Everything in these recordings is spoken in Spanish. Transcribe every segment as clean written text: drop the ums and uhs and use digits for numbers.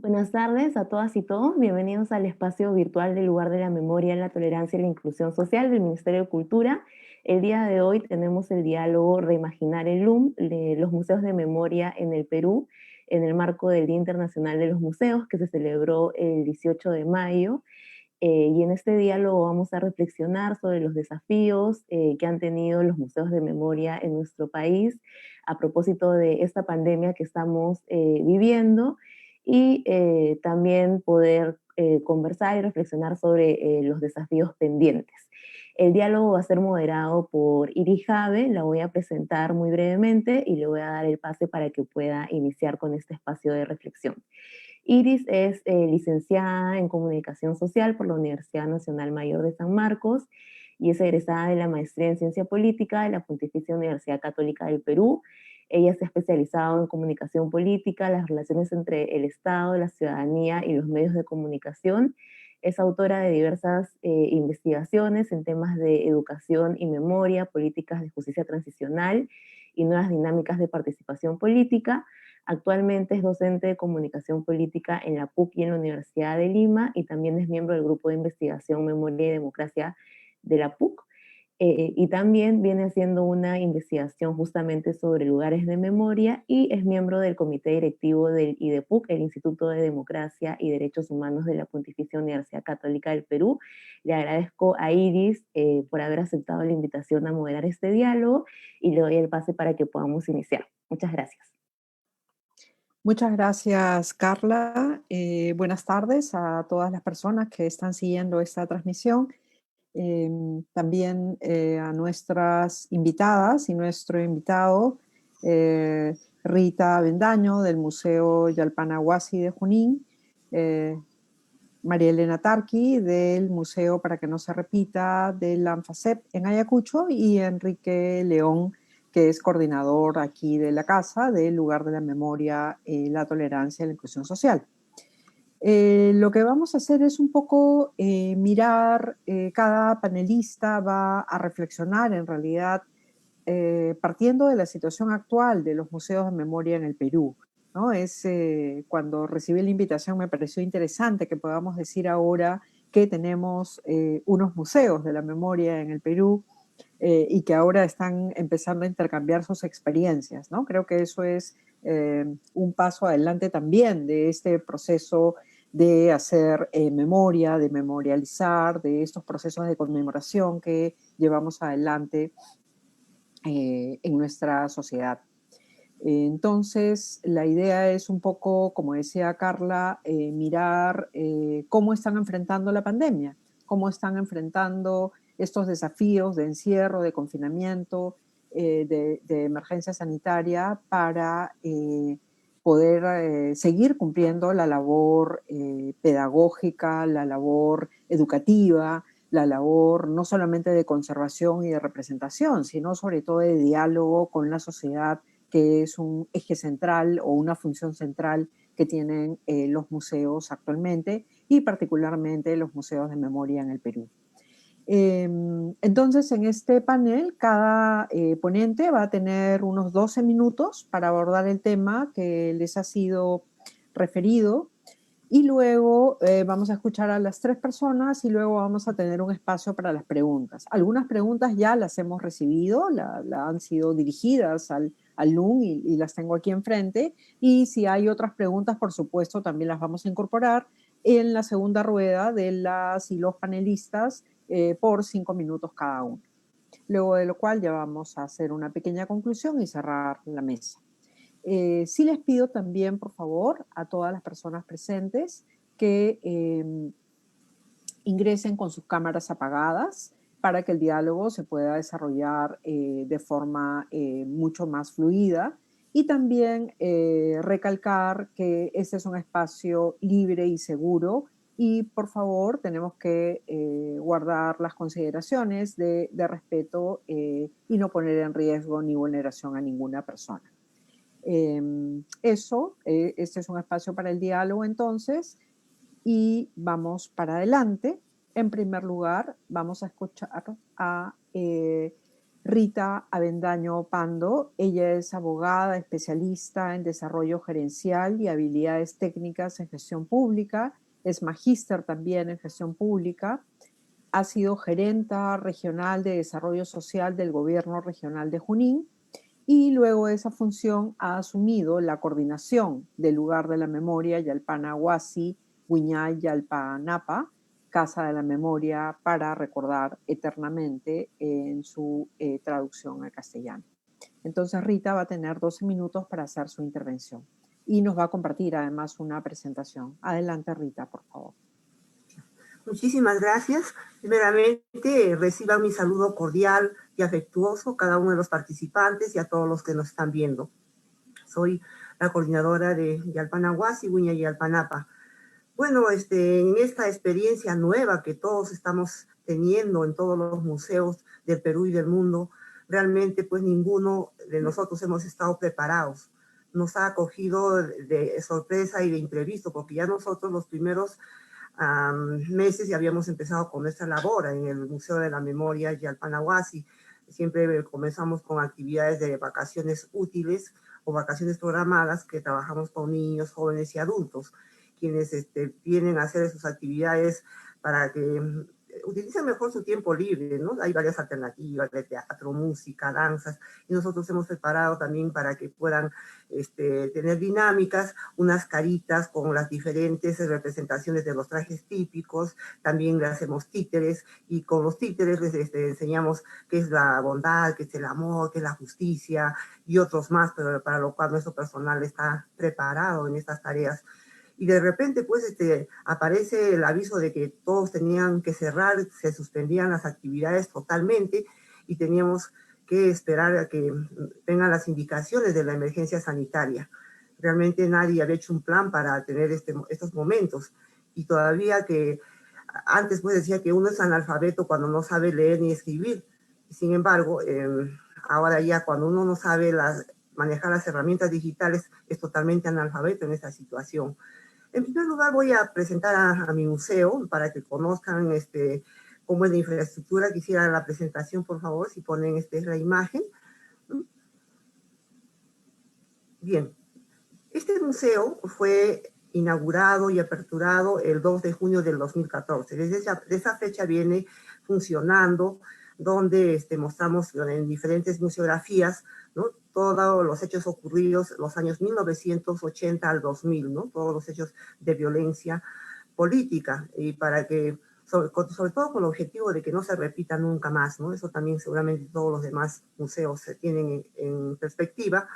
Buenas tardes a todas y todos. Bienvenidos al espacio virtual del Lugar de la Memoria, la Tolerancia y la Inclusión Social del Ministerio de Cultura. El día de hoy tenemos el diálogo Reimaginar el LUM, de los museos de memoria en el Perú, en el marco del Día Internacional de los Museos, que se celebró el 18 de mayo. Y en este diálogo vamos a reflexionar sobre los desafíos que han tenido los museos de memoria en nuestro país a propósito de esta pandemia que estamos viviendo y también poder conversar y reflexionar sobre los desafíos pendientes. El diálogo va a ser moderado por Iris Jabe, la voy a presentar muy brevemente y le voy a dar el pase para que pueda iniciar con este espacio de reflexión. Iris es licenciada en Comunicación Social por la Universidad Nacional Mayor de San Marcos y es egresada de la Maestría en Ciencia Política de la Pontificia Universidad Católica del Perú. Ella se ha especializado en comunicación política, las relaciones entre el Estado, la ciudadanía y los medios de comunicación. Es autora de diversas investigaciones en temas de educación y memoria, políticas de justicia transicional y nuevas dinámicas de participación política. Actualmente es docente de comunicación política en la PUC y en la Universidad de Lima y también es miembro del grupo de investigación Memoria y Democracia de la PUC. Y también viene haciendo una investigación justamente sobre lugares de memoria y es miembro del comité directivo del IDEPUC, el Instituto de Democracia y Derechos Humanos de la Pontificia Universidad Católica del Perú. Le agradezco a Iris por haber aceptado la invitación a moderar este diálogo y le doy el pase para que podamos iniciar. Muchas gracias. Muchas gracias, Carla. Buenas tardes a todas las personas que están siguiendo esta transmisión. También a nuestras invitadas y nuestro invitado, Rita Avendaño, del Museo Yalpanahuasi de Junín, María Elena Tarqui, del Museo Para que no se repita, del ANFACEP en Ayacucho, y Enrique León, que es coordinador aquí de la casa, del Lugar de la Memoria, la Tolerancia y la Inclusión Social. Lo que vamos a hacer es un poco mirar, cada panelista va a reflexionar en realidad partiendo de la situación actual de los museos de memoria en el Perú, ¿no? Cuando recibí la invitación me pareció interesante que podamos decir ahora que tenemos unos museos de la memoria en el Perú y que ahora están empezando a intercambiar sus experiencias, ¿no? Creo que eso es un paso adelante también de este proceso de hacer memoria, de memorializar, de estos procesos de conmemoración que llevamos adelante en nuestra sociedad. Entonces, la idea es un poco, como decía Carla, mirar cómo están enfrentando la pandemia, cómo están enfrentando estos desafíos de encierro, de confinamiento, de emergencia sanitaria para poder seguir cumpliendo la labor pedagógica, la labor educativa, la labor no solamente de conservación y de representación, sino sobre todo de diálogo con la sociedad, que es un eje central o una función central que tienen los museos actualmente y particularmente los museos de memoria en el Perú. Entonces, en este panel, cada ponente va a tener unos 12 minutos para abordar el tema que les ha sido referido y luego vamos a escuchar a las tres personas y luego vamos a tener un espacio para las preguntas. Algunas preguntas ya las hemos recibido, han sido dirigidas al LUM y las tengo aquí enfrente. Y si hay otras preguntas, por supuesto, también las vamos a incorporar en la segunda rueda de las y los panelistas por 5 minutos cada uno. Luego de lo cual ya vamos a hacer una pequeña conclusión y cerrar la mesa. Sí les pido también, por favor, a todas las personas presentes que ingresen con sus cámaras apagadas para que el diálogo se pueda desarrollar de forma mucho más fluida. Y también recalcar que este es un espacio libre y seguro y por favor tenemos que guardar las consideraciones de respeto y no poner en riesgo ni vulneración a ninguna persona. Este es un espacio para el diálogo entonces y vamos para adelante. En primer lugar, vamos a escuchar a Rita Avendaño Pando. Ella es abogada especialista en desarrollo gerencial y habilidades técnicas en gestión pública. Es magíster también en gestión pública. Ha sido gerenta regional de desarrollo social del gobierno regional de Junín y luego de esa función ha asumido la coordinación del lugar de la memoria Yalpana Huasi, Huiñay Yalpanapa, Casa de la Memoria para recordar eternamente en su traducción al castellano. Entonces Rita va a tener 12 minutos para hacer su intervención y nos va a compartir además una presentación. Adelante Rita, por favor. Muchísimas gracias. Primeramente, reciban mi saludo cordial y afectuoso a cada uno de los participantes y a todos los que nos están viendo. Soy la coordinadora de Yalpana Huasi, Huiñay y Yalpanapa. Bueno, en esta experiencia nueva que todos estamos teniendo en todos los museos del Perú y del mundo, realmente pues ninguno de nosotros hemos estado preparados. Nos ha acogido de sorpresa y de imprevisto, porque ya nosotros los primeros meses ya habíamos empezado con nuestra labor en el Museo de la Memoria Yalpana Huasi. Siempre comenzamos con actividades de vacaciones útiles o vacaciones programadas que trabajamos con niños, jóvenes y adultos, quienes vienen a hacer sus actividades para que utilicen mejor su tiempo libre, ¿no? Hay varias alternativas de teatro, música, danzas, y nosotros hemos preparado también para que puedan tener dinámicas, unas caritas con las diferentes representaciones de los trajes típicos, también le hacemos títeres, y con los títeres les enseñamos qué es la bondad, qué es el amor, qué es la justicia, y otros más, pero para lo cual nuestro personal está preparado en estas tareas. Y de repente, pues, aparece el aviso de que todos tenían que cerrar, se suspendían las actividades totalmente y teníamos que esperar a que vengan las indicaciones de la emergencia sanitaria. Realmente nadie había hecho un plan para tener estos momentos. Y todavía que antes pues decía que uno es analfabeto cuando no sabe leer ni escribir. Sin embargo, ahora ya cuando uno no sabe manejar las herramientas digitales, es totalmente analfabeto en esta situación. En primer lugar, voy a presentar a mi museo para que conozcan cómo es la infraestructura. Quisiera la presentación, por favor, si ponen la imagen. Bien, este museo fue inaugurado y aperturado el 2 de junio del 2014. Desde esa fecha viene funcionando, donde mostramos en diferentes museografías, ¿no?, todos los hechos ocurridos los años 1980 al 2000, ¿no?, todos los hechos de violencia política, y para que, sobre todo con el objetivo de que no se repita nunca más, ¿no? Eso también seguramente todos los demás museos se tienen en perspectiva,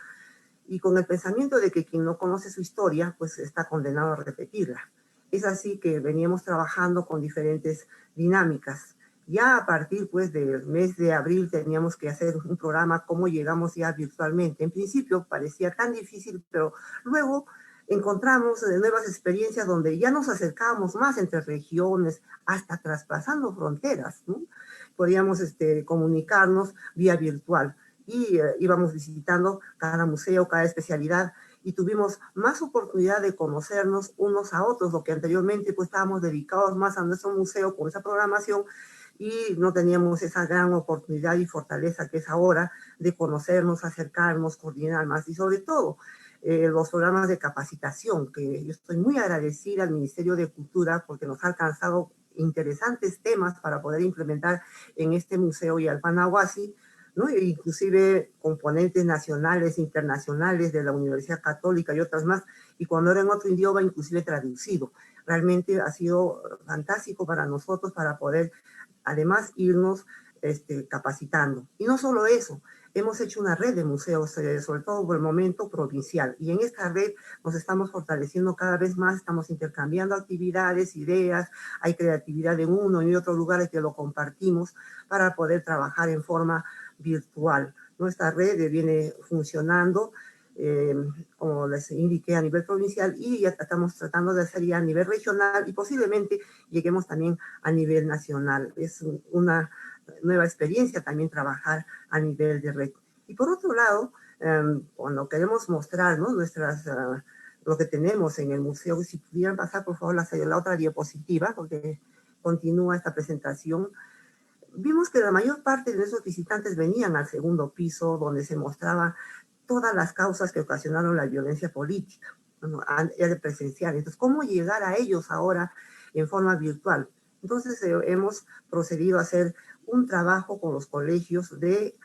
y con el pensamiento de que quien no conoce su historia, pues está condenado a repetirla. Es así que veníamos trabajando con diferentes dinámicas. Ya a partir pues del mes de abril teníamos que hacer un programa cómo llegamos ya virtualmente. En principio parecía tan difícil, pero luego encontramos nuevas experiencias donde ya nos acercábamos más entre regiones, hasta traspasando fronteras, ¿no? Podíamos comunicarnos vía virtual y íbamos visitando cada museo, cada especialidad, y tuvimos más oportunidad de conocernos unos a otros, lo que anteriormente pues estábamos dedicados más a nuestro museo con esa programación y no teníamos esa gran oportunidad y fortaleza que es ahora de conocernos, acercarnos, coordinar más, y sobre todo los programas de capacitación, que yo estoy muy agradecida al Ministerio de Cultura porque nos ha alcanzado interesantes temas para poder implementar en este museo Yalpana Huasi, ¿no? E inclusive componentes nacionales, internacionales de la Universidad Católica y otras más, y cuando era en otro idioma, inclusive traducido. Realmente ha sido fantástico para nosotros para poder, además, irnos capacitando. Y no solo eso, hemos hecho una red de museos, sobre todo por el momento provincial, y en esta red nos estamos fortaleciendo cada vez más, estamos intercambiando actividades, ideas, hay creatividad en uno y otro lugar que lo compartimos para poder trabajar en forma virtual. Nuestra red viene funcionando, como les indiqué, a nivel provincial, y ya estamos tratando de hacer ya a nivel regional y posiblemente lleguemos también a nivel nacional. Es una nueva experiencia también trabajar a nivel de red. Y por otro lado, cuando queremos mostrar, ¿no?, lo que tenemos en el museo, si pudieran pasar por favor la otra diapositiva, porque continúa esta presentación. vimos que la mayor parte de nuestros visitantes venían al segundo piso, donde se mostraba todas las causas que ocasionaron la violencia política, ¿no? Era presencial. Entonces, ¿cómo llegar a ellos ahora en forma virtual? Entonces, hemos procedido a hacer un trabajo con los colegios de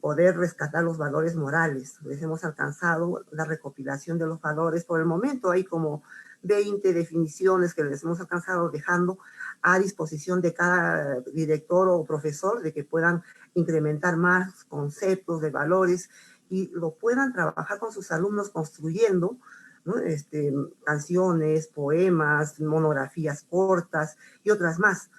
poder rescatar los valores morales. Les hemos alcanzado la recopilación de los valores. Por el momento hay como 20 definiciones que les hemos alcanzado, dejando a disposición de cada director o profesor de que puedan incrementar más conceptos de valores y lo puedan trabajar con sus alumnos construyendo, ¿no? Canciones, poemas, monografías cortas y otras más.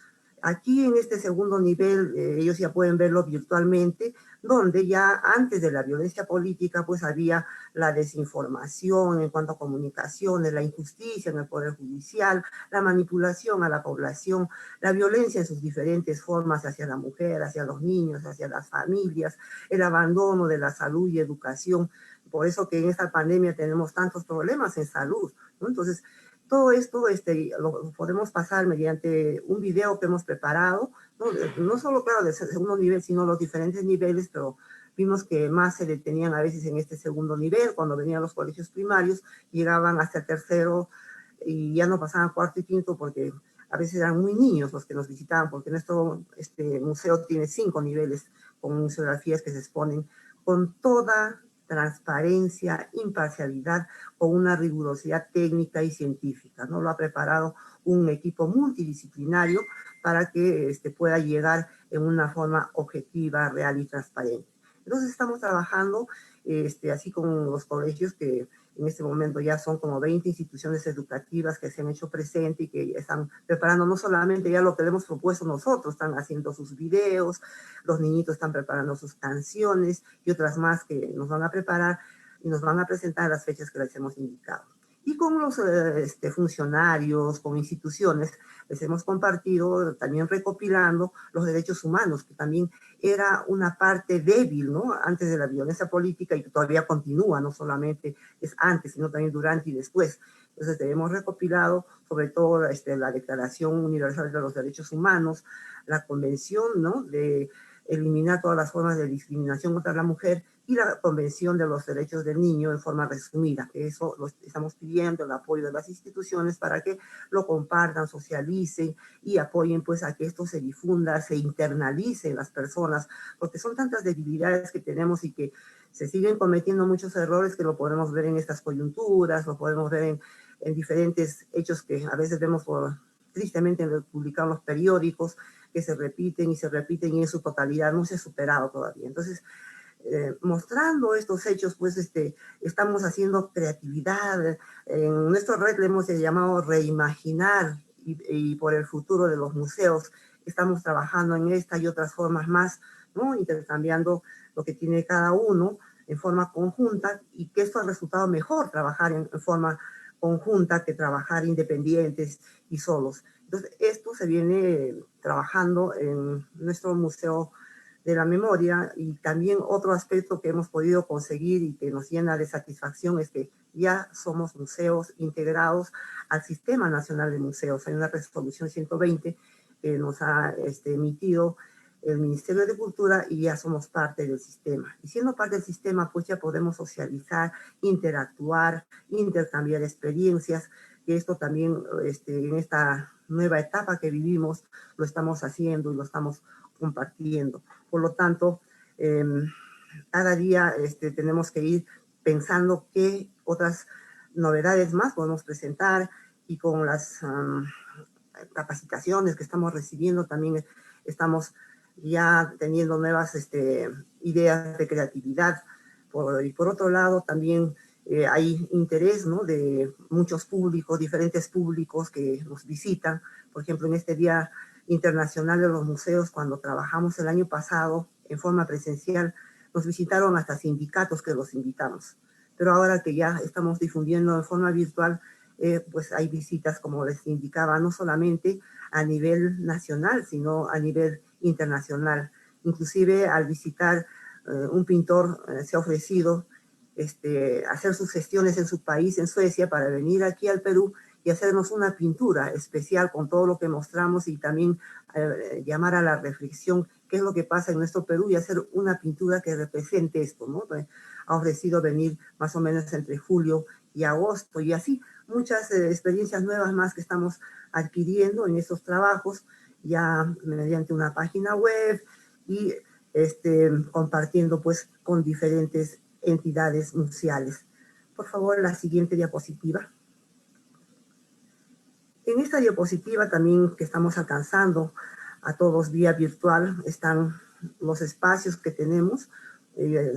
Aquí en este segundo nivel, ellos ya pueden verlo virtualmente, donde ya antes de la violencia política, pues había la desinformación en cuanto a comunicaciones, la injusticia en el Poder Judicial, la manipulación a la población, la violencia en sus diferentes formas hacia la mujer, hacia los niños, hacia las familias, el abandono de la salud y educación. Por eso que en esta pandemia tenemos tantos problemas en salud, ¿no? Entonces, todo esto lo podemos pasar mediante un video que hemos preparado, ¿no? No solo, claro, del segundo nivel, sino los diferentes niveles, pero vimos que más se detenían a veces en este segundo nivel, cuando venían los colegios primarios, llegaban hasta el tercero y ya no pasaban cuarto y quinto porque a veces eran muy niños los que nos visitaban, porque nuestro museo tiene 5 niveles con museografías que se exponen con toda transparencia, imparcialidad, con una rigurosidad técnica y científica, ¿no? Lo ha preparado un equipo multidisciplinario para que pueda llegar en una forma objetiva, real y transparente. Entonces estamos trabajando así con los colegios que en este momento ya son como 20 instituciones educativas que se han hecho presente y que están preparando no solamente ya lo que le hemos propuesto nosotros, están haciendo sus videos, los niñitos están preparando sus canciones y otras más que nos van a preparar y nos van a presentar las fechas que les hemos indicado. Y con los funcionarios, con instituciones, les hemos compartido, también recopilando los derechos humanos, que también era una parte débil, ¿no? Antes de la violencia política y que todavía continúa, no solamente es antes, sino también durante y después. Entonces, hemos recopilado sobre todo la Declaración Universal de los Derechos Humanos, la Convención, ¿no? De eliminar todas las formas de discriminación contra la mujer y la Convención de los Derechos del Niño en forma resumida, que eso lo estamos pidiendo, el apoyo de las instituciones para que lo compartan, socialicen y apoyen pues a que esto se difunda, se internalice en las personas, porque son tantas debilidades que tenemos y que se siguen cometiendo muchos errores que lo podemos ver en estas coyunturas, lo podemos ver en diferentes hechos que a veces vemos tristemente publicados en los periódicos, que se repiten y en su totalidad no se ha superado todavía. Entonces, mostrando estos hechos, pues estamos haciendo creatividad. En nuestra red le hemos llamado reimaginar y por el futuro de los museos. Estamos trabajando en esta y otras formas más, ¿no? Intercambiando lo que tiene cada uno en forma conjunta y que esto ha resultado mejor trabajar en forma conjunta que trabajar independientes y solos. Entonces, esto se viene trabajando en nuestro museo de la memoria y también otro aspecto que hemos podido conseguir y que nos llena de satisfacción es que ya somos museos integrados al Sistema Nacional de Museos. Hay una resolución 120 que nos ha emitido el Ministerio de Cultura y ya somos parte del sistema. Y siendo parte del sistema, pues ya podemos socializar, interactuar, intercambiar experiencias, que esto también en esta nueva etapa que vivimos lo estamos haciendo y lo estamos compartiendo. Por lo tanto, cada día tenemos que ir pensando qué otras novedades más podemos presentar y con las capacitaciones que estamos recibiendo también estamos ya teniendo nuevas ideas de creatividad. Y por otro lado también hay interés, ¿no? De muchos públicos, diferentes públicos que nos visitan. Por ejemplo, en este Día Internacional de los Museos, cuando trabajamos el año pasado en forma presencial, nos visitaron hasta sindicatos que los invitamos. Pero ahora que ya estamos difundiendo en forma virtual, pues hay visitas, como les indicaba, no solamente a nivel nacional, sino a nivel internacional. Inclusive al visitar un pintor se ha ofrecido hacer sus gestiones en su país, en Suecia, para venir aquí al Perú y hacernos una pintura especial con todo lo que mostramos y también llamar a la reflexión qué es lo que pasa en nuestro Perú y hacer una pintura que represente esto, ¿no? Ha ofrecido venir más o menos entre julio y agosto y así muchas experiencias nuevas más que estamos adquiriendo en estos trabajos, ya mediante una página web y compartiendo pues con diferentes entidades museales. Por favor, la siguiente diapositiva. En esta diapositiva también que estamos alcanzando a todos vía virtual están los espacios que tenemos.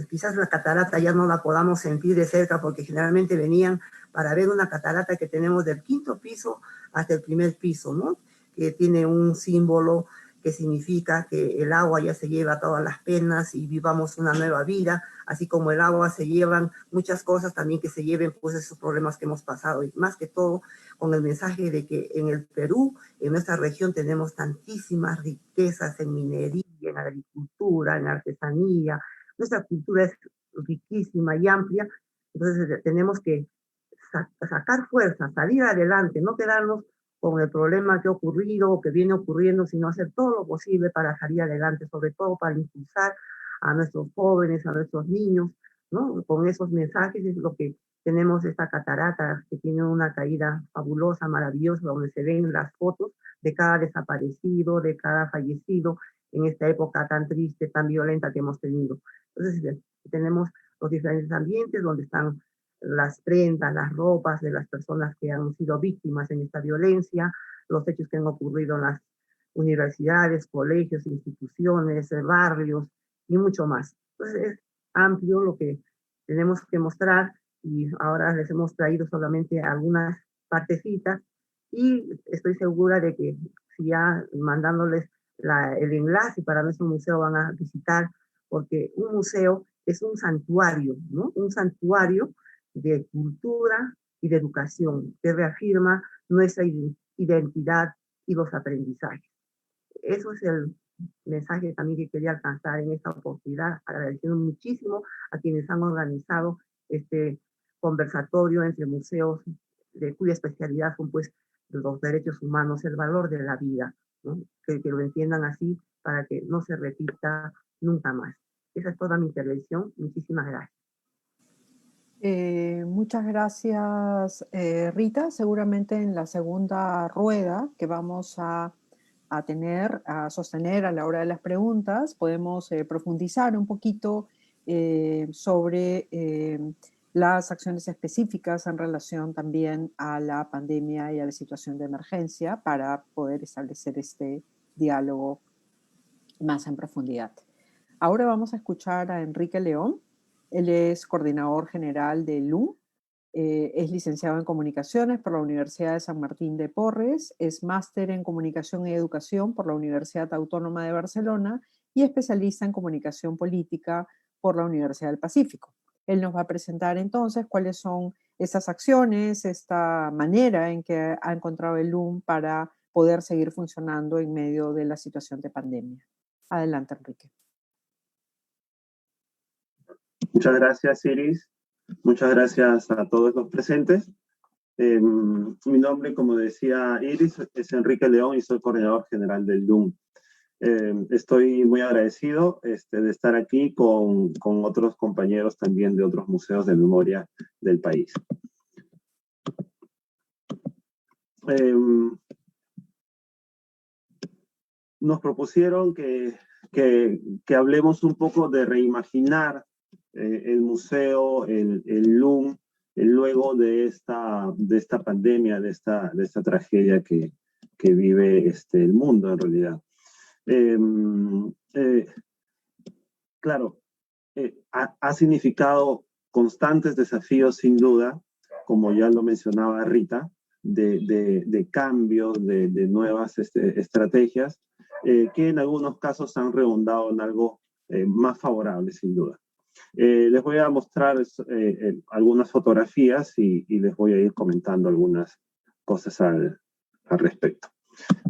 Quizás la catarata ya no la podamos sentir de cerca porque generalmente venían para ver una catarata que tenemos del 5º piso hasta el 1er piso, ¿no? Que tiene un símbolo que significa que el agua ya se lleva todas las penas y vivamos una nueva vida, así como el agua se llevan muchas cosas, también que se lleven pues esos problemas que hemos pasado, y más que todo con el mensaje de que en el Perú, en nuestra región, tenemos tantísimas riquezas en minería, en agricultura, en artesanía. Nuestra cultura es riquísima y amplia, entonces tenemos que sacar fuerza, salir adelante, no quedarnos con el problema que ha ocurrido o que viene ocurriendo, sino hacer todo lo posible para salir adelante, sobre todo para impulsar a nuestros jóvenes, a nuestros niños, ¿no? Con esos mensajes es lo que tenemos esta catarata que tiene una caída fabulosa, maravillosa, donde se ven las fotos de cada desaparecido, de cada fallecido en esta época tan triste, tan violenta que hemos tenido. Entonces tenemos los diferentes ambientes donde están las prendas, las ropas de las personas que han sido víctimas en esta violencia, los hechos que han ocurrido en las universidades, colegios, instituciones, barrios y mucho más. Entonces es amplio lo que tenemos que mostrar y ahora les hemos traído solamente algunas partecitas y estoy segura de que si ya mandándoles el enlace para nuestro museo van a visitar, porque un museo es un santuario, ¿no? Un santuario de cultura y de educación que reafirma nuestra identidad y los aprendizajes. Eso es el mensaje también que quería alcanzar en esta oportunidad, agradeciendo muchísimo a quienes han organizado este conversatorio entre museos de cuya especialidad son pues los derechos humanos, el valor de la vida, ¿no? Que lo entiendan así para que no se repita nunca más. Esa es toda mi intervención. Muchísimas gracias. Muchas gracias, Rita. Seguramente en la segunda rueda que vamos a sostener a la hora de las preguntas, podemos profundizar un poquito sobre las acciones específicas en relación también a la pandemia y a la situación de emergencia para poder establecer este diálogo más en profundidad. Ahora vamos a escuchar a Enrique León. Él es coordinador general de LUM, es licenciado en Comunicaciones por la Universidad de San Martín de Porres, es máster en Comunicación y Educación por la Universidad Autónoma de Barcelona y especialista en Comunicación Política por la Universidad del Pacífico. Él nos va a presentar entonces cuáles son estas acciones, esta manera en que ha encontrado el LUM para poder seguir funcionando en medio de la situación de pandemia. Adelante, Enrique. Muchas gracias, Iris. Muchas gracias a todos los presentes. Mi nombre, como decía Iris, es Enrique León y soy coordinador general del LUM. Estoy muy agradecido de estar aquí con otros compañeros también de otros museos de memoria del país. Nos propusieron que hablemos un poco de reimaginar el museo, el LUM, luego de esta pandemia, de esta tragedia que vive el mundo en realidad. Claro, ha significado constantes desafíos sin duda, como ya lo mencionaba Rita, de cambios, de nuevas estrategias, que en algunos casos han redundado en algo más favorable sin duda. Les voy a mostrar algunas fotografías y les voy a ir comentando algunas cosas al respecto.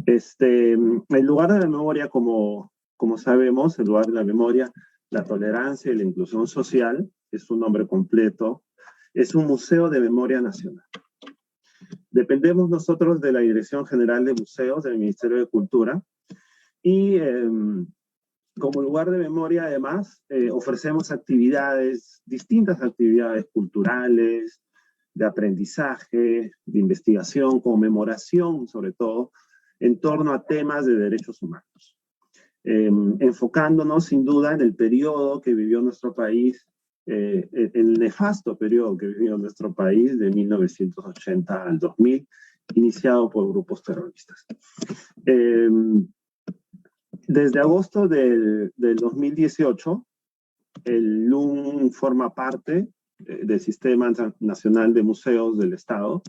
El lugar de la memoria, como sabemos, el lugar de la memoria, la tolerancia y la inclusión social, es un nombre completo, es un museo de memoria nacional. Dependemos nosotros de la Dirección General de Museos del Ministerio de Cultura y como lugar de memoria, además, ofrecemos actividades, distintas actividades culturales, de aprendizaje, de investigación, conmemoración, sobre todo, en torno a temas de derechos humanos. Enfocándonos, sin duda, en el periodo que vivió nuestro país, el nefasto periodo que vivió nuestro país de 1980 al 2000, iniciado por grupos terroristas. Desde agosto del 2018, el LUM forma parte del Sistema Nacional de Museos del Estado,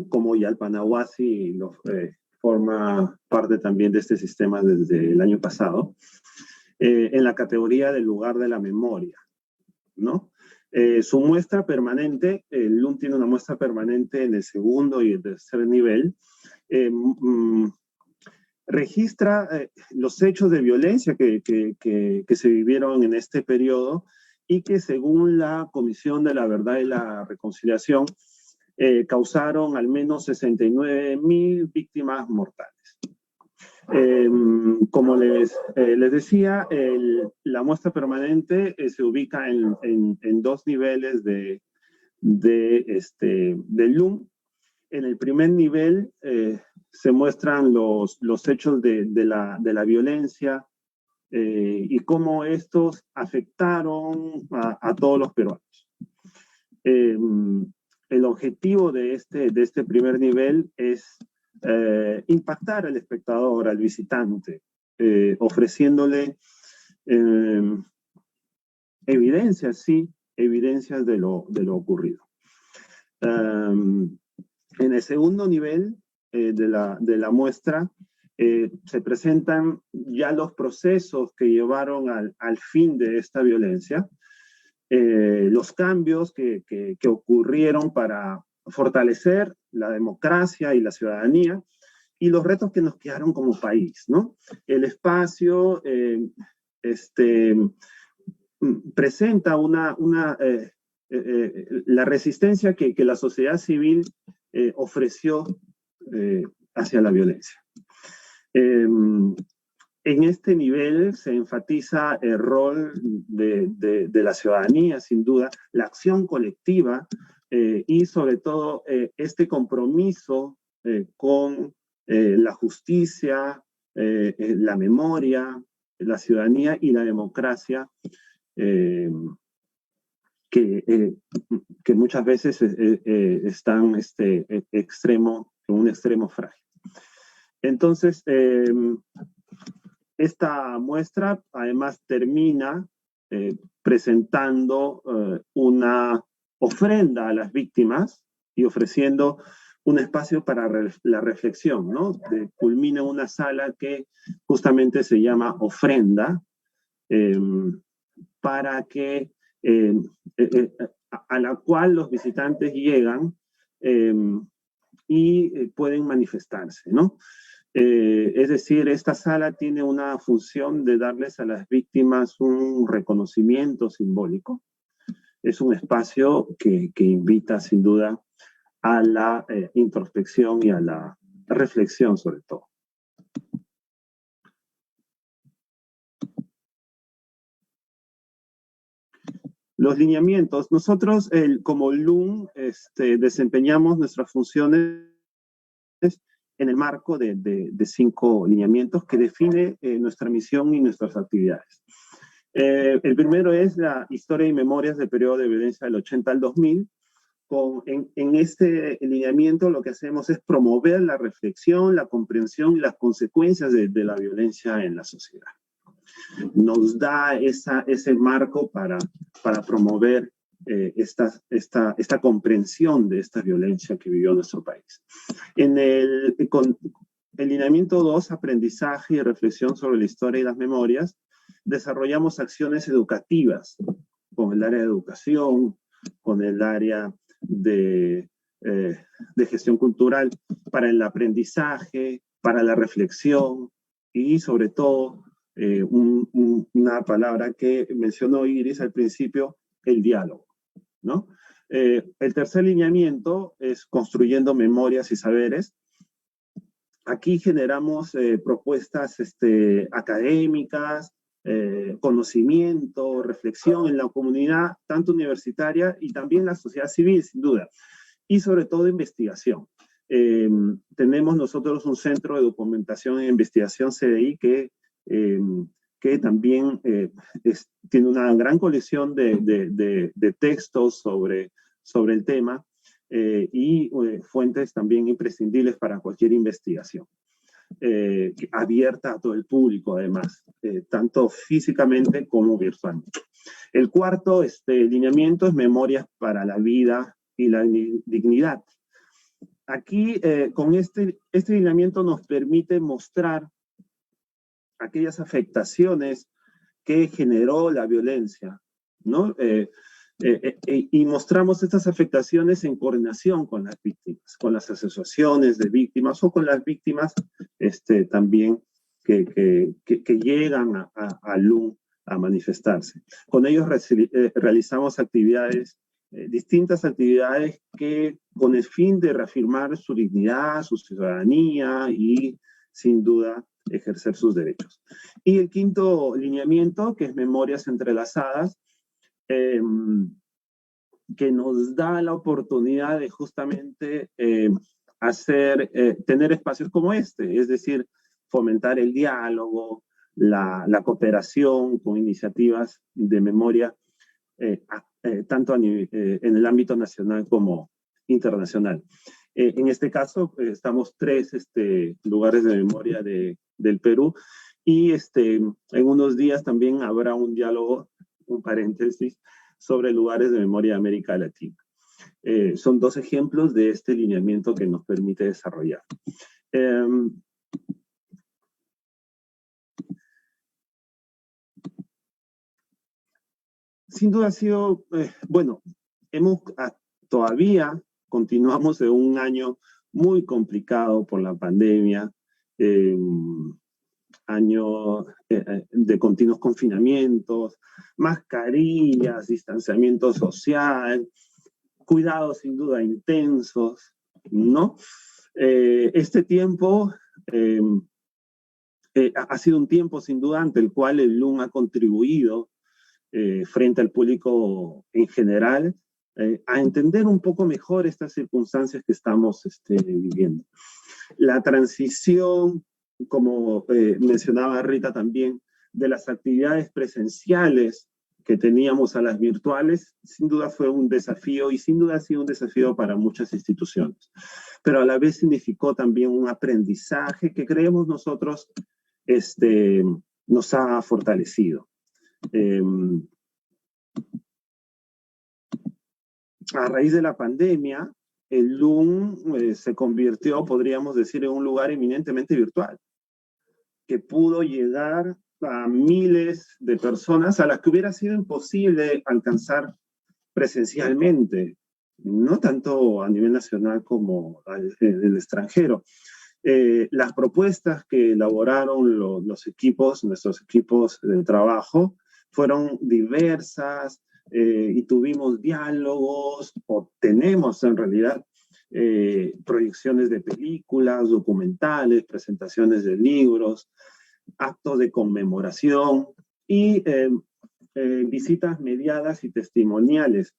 como Yalpanahuasi forma parte también de este sistema desde el año pasado, en la categoría del lugar de la memoria, ¿no? Su muestra permanente, el LUM tiene una muestra permanente en el segundo y el tercer nivel, registra los hechos de violencia que se vivieron en este periodo y que según la Comisión de la Verdad y la Reconciliación causaron al menos 69.000 víctimas mortales. Como les decía, la muestra permanente se ubica en dos niveles del LUM. En el primer nivel se muestran los hechos de la violencia y cómo estos afectaron a todos los peruanos. El objetivo de este primer nivel es impactar al espectador, al visitante, ofreciéndole evidencias, sí, evidencias de lo ocurrido. En el segundo nivel de la muestra se presentan ya los procesos que llevaron al fin de esta violencia, los cambios que ocurrieron para fortalecer la democracia y la ciudadanía y los retos que nos quedaron como país, ¿no? El espacio presenta la resistencia que la sociedad civil ofreció hacia la violencia. En este nivel se enfatiza el rol de la ciudadanía, sin duda, la acción colectiva y sobre todo este compromiso con la justicia, la memoria, la ciudadanía y la democracia que muchas veces están en un extremo frágil. Entonces, esta muestra además termina presentando una ofrenda a las víctimas y ofreciendo un espacio para la reflexión, ¿no? Culmina una sala que justamente se llama ofrenda, para que a la cual los visitantes llegan y pueden manifestarse, ¿no? Es decir, esta sala tiene una función de darles a las víctimas un reconocimiento simbólico. Es un espacio que invita sin duda a la introspección y a la reflexión sobre todo. Los lineamientos. Nosotros, como LUM, desempeñamos nuestras funciones en el marco de 5 lineamientos que define nuestra misión y nuestras actividades. El primero es la historia y memorias del periodo de violencia del 80 al 2000. En este lineamiento lo que hacemos es promover la reflexión, la comprensión y las consecuencias de la violencia en la sociedad. Nos da ese marco para promover esta comprensión de esta violencia que vivió nuestro país. Con el lineamiento 2, aprendizaje y reflexión sobre la historia y las memorias, desarrollamos acciones educativas con el área de educación, con el área de gestión cultural, para el aprendizaje, para la reflexión y sobre todo una palabra que mencionó Iris al principio, el diálogo, ¿no? El tercer lineamiento es construyendo memorias y saberes. Aquí generamos propuestas académicas, conocimiento, reflexión en la comunidad, tanto universitaria y también la sociedad civil, sin duda, y sobre todo investigación. Tenemos nosotros un centro de documentación e investigación CDI que también tiene una gran colección de textos sobre el tema y fuentes también imprescindibles para cualquier investigación. Abierta a todo el público, además, tanto físicamente como virtualmente. El cuarto lineamiento es memorias para la vida y la dignidad. Aquí, con este lineamiento nos permite mostrar aquellas afectaciones que generó la violencia, ¿no? Y mostramos estas afectaciones en coordinación con las víctimas, con las asociaciones de víctimas o con las víctimas también que llegan a LUM a manifestarse. Con ellos realizamos actividades, distintas actividades que con el fin de reafirmar su dignidad, su ciudadanía y sin duda ejercer sus derechos. Y el quinto lineamiento, que es memorias entrelazadas, que nos da la oportunidad de justamente tener espacios como este, es decir, fomentar el diálogo, la cooperación con iniciativas de memoria, tanto en el ámbito nacional como internacional. En este caso, estamos 3 lugares de memoria del Perú y en unos días también habrá un diálogo, un paréntesis, sobre lugares de memoria de América Latina. Son 2 ejemplos de este lineamiento que nos permite desarrollar. Sin duda ha sido, bueno, todavía continuamos en un año muy complicado por la pandemia, año de continuos confinamientos, mascarillas, distanciamiento social, cuidados sin duda intensos, ¿no? Este tiempo ha sido un tiempo sin duda ante el cual el LUM ha contribuido frente al público en general a entender un poco mejor estas circunstancias que estamos viviendo. La transición, como mencionaba Rita también, de las actividades presenciales que teníamos a las virtuales, sin duda fue un desafío y sin duda ha sido un desafío para muchas instituciones. Pero a la vez significó también un aprendizaje que creemos nosotros nos ha fortalecido. A raíz de la pandemia, el LUM se convirtió, podríamos decir, en un lugar eminentemente virtual, que pudo llegar a miles de personas a las que hubiera sido imposible alcanzar presencialmente, no tanto a nivel nacional como en el extranjero. Las propuestas que elaboraron nuestros equipos de trabajo, fueron diversas y tuvimos diálogos, o tenemos en realidad proyecciones de películas, documentales, presentaciones de libros, actos de conmemoración y visitas mediadas y testimoniales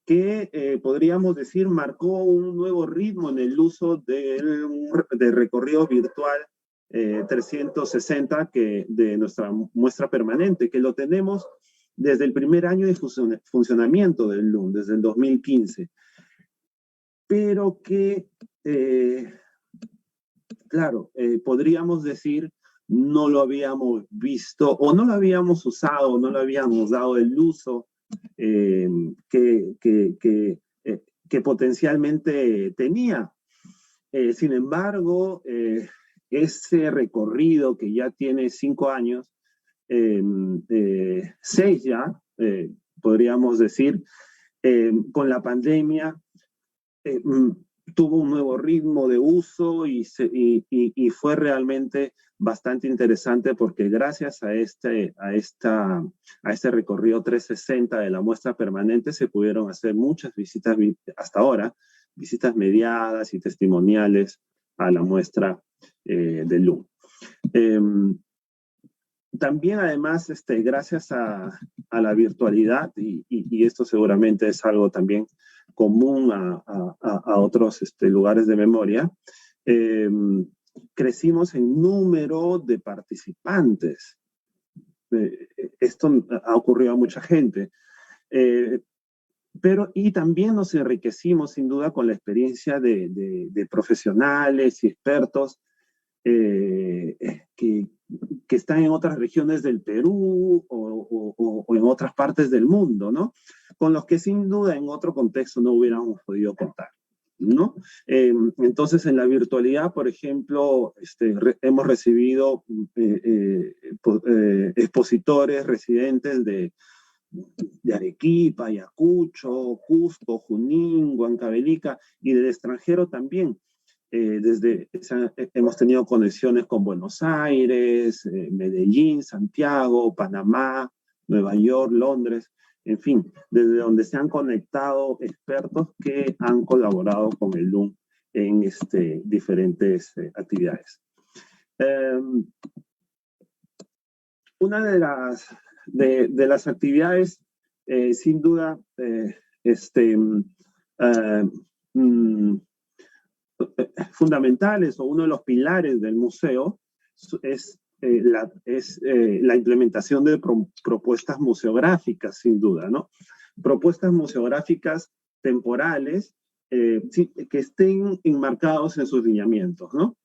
que podríamos decir marcó un nuevo ritmo en el uso del recorrido virtual 360 de nuestra muestra permanente, que lo tenemos desde el primer año de funcionamiento del LUM, desde el 2015. Pero que, claro, podríamos decir, no lo habíamos visto, o no lo habíamos usado, no lo habíamos dado el uso que potencialmente tenía. Sin embargo, ese recorrido que ya tiene 5 años, 6 ya, podríamos decir, con la pandemia, tuvo un nuevo ritmo de uso y fue realmente bastante interesante porque gracias a este recorrido 360 de la muestra permanente se pudieron hacer muchas visitas hasta ahora, visitas mediadas y testimoniales a la muestra del LUM. También, además, gracias a la virtualidad, y esto seguramente es algo también común a otros lugares de memoria, crecimos en número de participantes. Esto ha ocurrido a mucha gente. Y también nos enriquecimos, sin duda, con la experiencia de profesionales y expertos que están en otras regiones del Perú o en otras partes del mundo, ¿no? Con los que sin duda en otro contexto no hubiéramos podido contar, ¿no? Entonces, en la virtualidad, por ejemplo, hemos recibido expositores residentes de Arequipa, Ayacucho, Cusco, Junín, Huancavelica y del extranjero también. Hemos tenido conexiones con Buenos Aires, Medellín, Santiago, Panamá, Nueva York, Londres, en fin, desde donde se han conectado expertos que han colaborado con el LUM en diferentes actividades. Una de las actividades, sin duda, fundamentales o uno de los pilares del museo es la implementación de propuestas museográficas, sin duda, ¿no? Propuestas museográficas temporales que estén enmarcados en sus lineamientos, ¿no?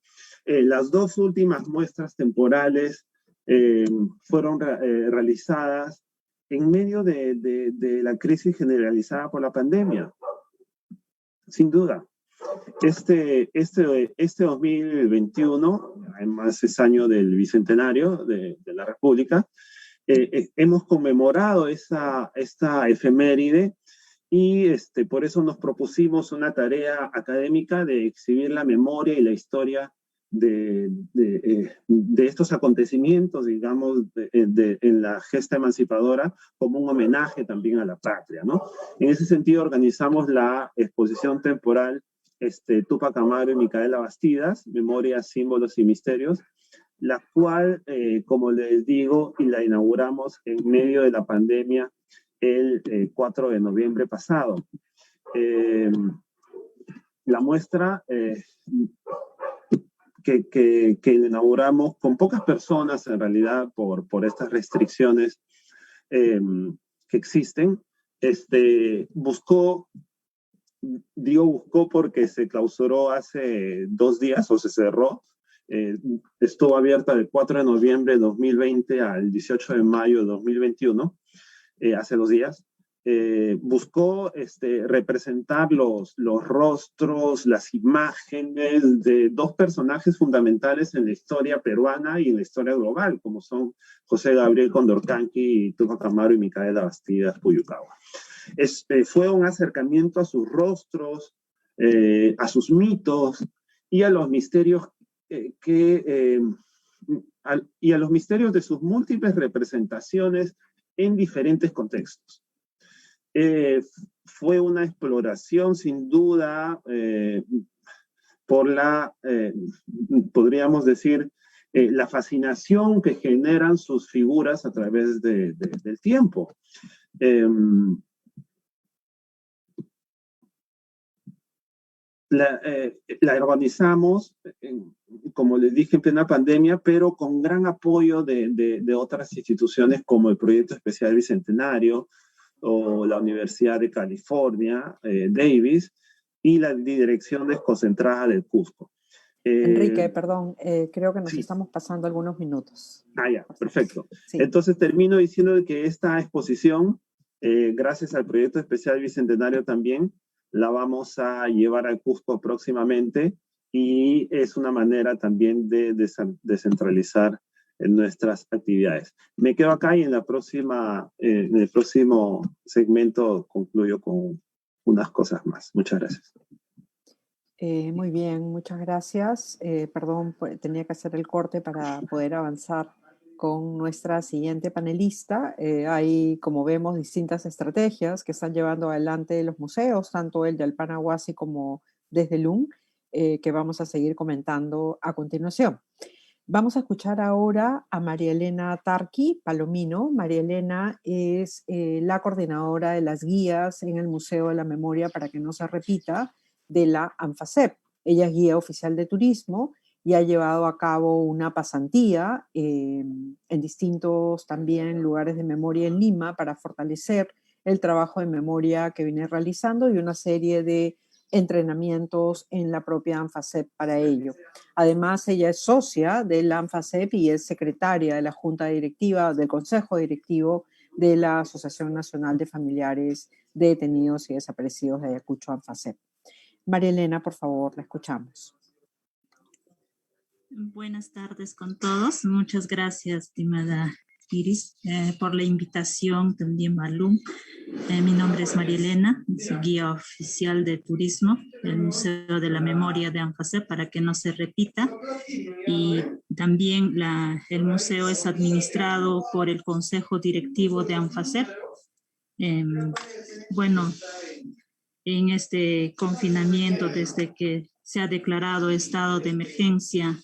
Las dos últimas muestras temporales fueron realizadas en medio de la crisis generalizada por la pandemia, sin duda. Este 2021, además es año del Bicentenario de la República, hemos conmemorado esta efeméride y por eso nos propusimos una tarea académica de exhibir la memoria y la historia de estos acontecimientos, digamos, en la gesta emancipadora, como un homenaje también a la patria, ¿no? En ese sentido organizamos la exposición temporal Túpac Amaru y Micaela Bastidas, Memorias, Símbolos y Misterios, la cual, como les digo, y la inauguramos en medio de la pandemia el 4 de noviembre pasado. La muestra que inauguramos con pocas personas, en realidad, por estas restricciones que existen, buscó porque se clausuró hace 2 días o se cerró. Estuvo abierta del 4 de noviembre de 2020 al 18 de mayo de 2021, hace 2 días. Buscó representar los rostros, las imágenes de 2 personajes fundamentales en la historia peruana y en la historia global, como son José Gabriel Condorcanqui, Túpac Amaru y Micaela Bastidas Puyucagua. Fue un acercamiento a sus rostros, a sus mitos y a los misterios y a los misterios de sus múltiples representaciones en diferentes contextos. Fue una exploración sin duda por podríamos decir, la fascinación que generan sus figuras a través del tiempo. La organizamos, como les dije, en plena pandemia, pero con gran apoyo de otras instituciones como el Proyecto Especial Bicentenario o la Universidad de California, Davis, y la Dirección Desconcentrada del Cusco. Enrique, perdón, creo que nos estamos pasando algunos minutos. Ya, perfecto. Sí. Entonces termino diciendo que esta exposición, gracias al Proyecto Especial Bicentenario también, la vamos a llevar al Cusco próximamente y es una manera también de descentralizar en nuestras actividades. Me quedo acá y en el próximo segmento concluyo con unas cosas más. Muchas gracias. Muy bien, muchas gracias. Perdón, tenía que hacer el corte para poder avanzar con nuestra siguiente panelista. Hay, como vemos, distintas estrategias que están llevando adelante los museos, tanto el de Alpanahuasi como desde LUM, que vamos a seguir comentando a continuación. Vamos a escuchar ahora a María Elena Tarqui Palomino. María Elena es la coordinadora de las guías en el Museo de la Memoria para que no se repita de la ANFACEP. Ella es guía oficial de turismo y ha llevado a cabo una pasantía en distintos también lugares de memoria en Lima para fortalecer el trabajo de memoria que viene realizando y una serie de entrenamientos en la propia ANFACEP para ello. Además, ella es socia de la ANFACEP y es secretaria de la Junta Directiva, del Consejo Directivo de la Asociación Nacional de Familiares de Detenidos y Desaparecidos de Ayacucho, ANFACEP. María Elena, por favor, la escuchamos. Buenas tardes con todos. Muchas gracias, estimada Iris, por la invitación, también a LUM. Mi nombre es María Elena, soy guía oficial de turismo del Museo de la Memoria de ANFACEP para que no se repita. Y también el museo es administrado por el Consejo Directivo de ANFACEP. Bueno, en este confinamiento, desde que se ha declarado estado de emergencia,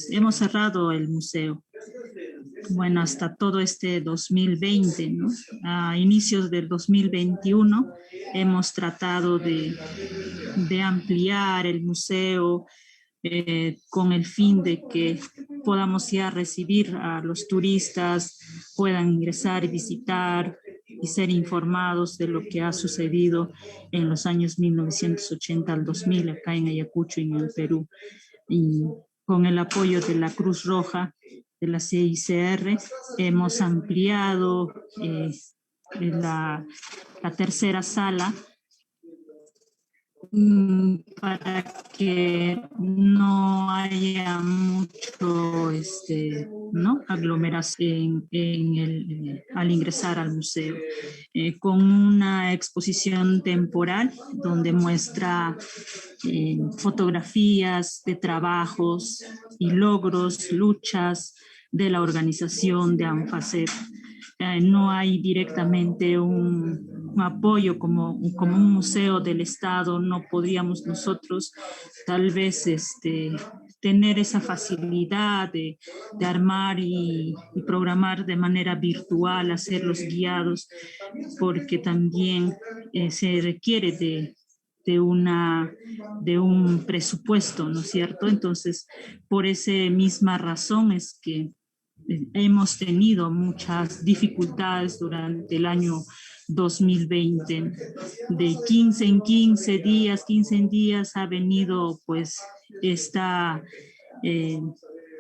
hemos cerrado el museo. Bueno, hasta todo este 2020, ¿no? A inicios del 2021 hemos tratado de ampliar el museo con el fin de que podamos ya recibir a los turistas, puedan ingresar y visitar y ser informados de lo que ha sucedido en los años 1980 al 2000 acá en Ayacucho y en el Perú. Y con el apoyo de la Cruz Roja, de la CICR, hemos ampliado la tercera sala para que no haya mucho aglomeración al ingresar al museo, con una exposición temporal donde muestra fotografías de trabajos y logros, luchas de la organización de ANFACEP. No hay directamente un apoyo como un museo del Estado. No podríamos nosotros tal vez tener esa facilidad de armar y programar de manera virtual, hacer los guiados, porque también se requiere de un presupuesto, ¿no es cierto? Entonces, por esa misma razón es que hemos tenido muchas dificultades durante el año 2020. De 15 en 15 días ha venido pues esta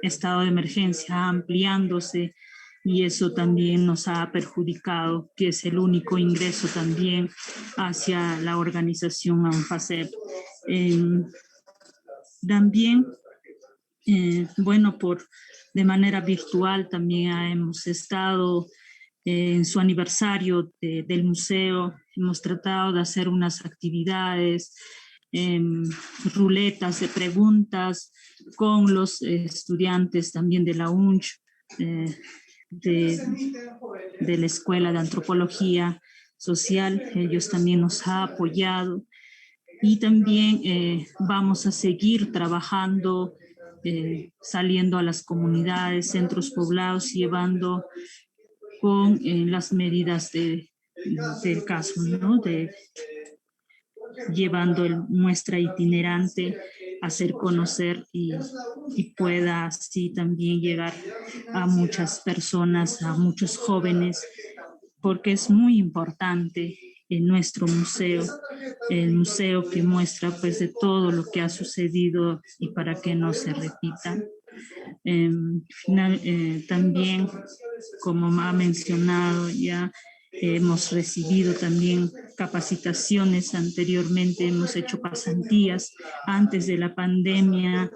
estado de emergencia ampliándose, y eso también nos ha perjudicado, que es el único ingreso también hacia la organización ANFACEP. También, bueno, de manera virtual también hemos estado en su aniversario del museo. Hemos tratado de hacer unas actividades, ruletas de preguntas con los estudiantes también de la UNCH, de la Escuela de Antropología Social. Ellos también nos han apoyado, y también vamos a seguir trabajando, saliendo a las comunidades, centros poblados, llevando con las medidas del caso, ¿no? Llevando muestra itinerante, hacer conocer y pueda así también llegar a muchas personas, a muchos jóvenes, porque es muy importante en nuestro museo, el museo que muestra pues de todo lo que ha sucedido y para que no se repita. También, como ha mencionado ya, hemos recibido también capacitaciones anteriormente, hemos hecho pasantías antes de la pandemia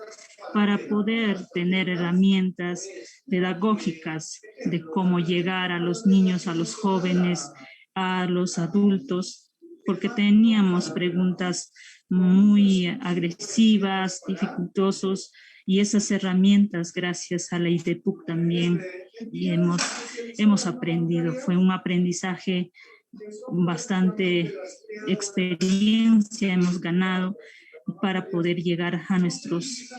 para poder tener herramientas pedagógicas de cómo llegar a los niños, a los jóvenes, a los adultos, porque teníamos preguntas muy agresivas, dificultosos, y esas herramientas, gracias a la IDEPUC también, y hemos aprendido. Fue un aprendizaje bastante experiencia hemos ganado para poder llegar a nuestros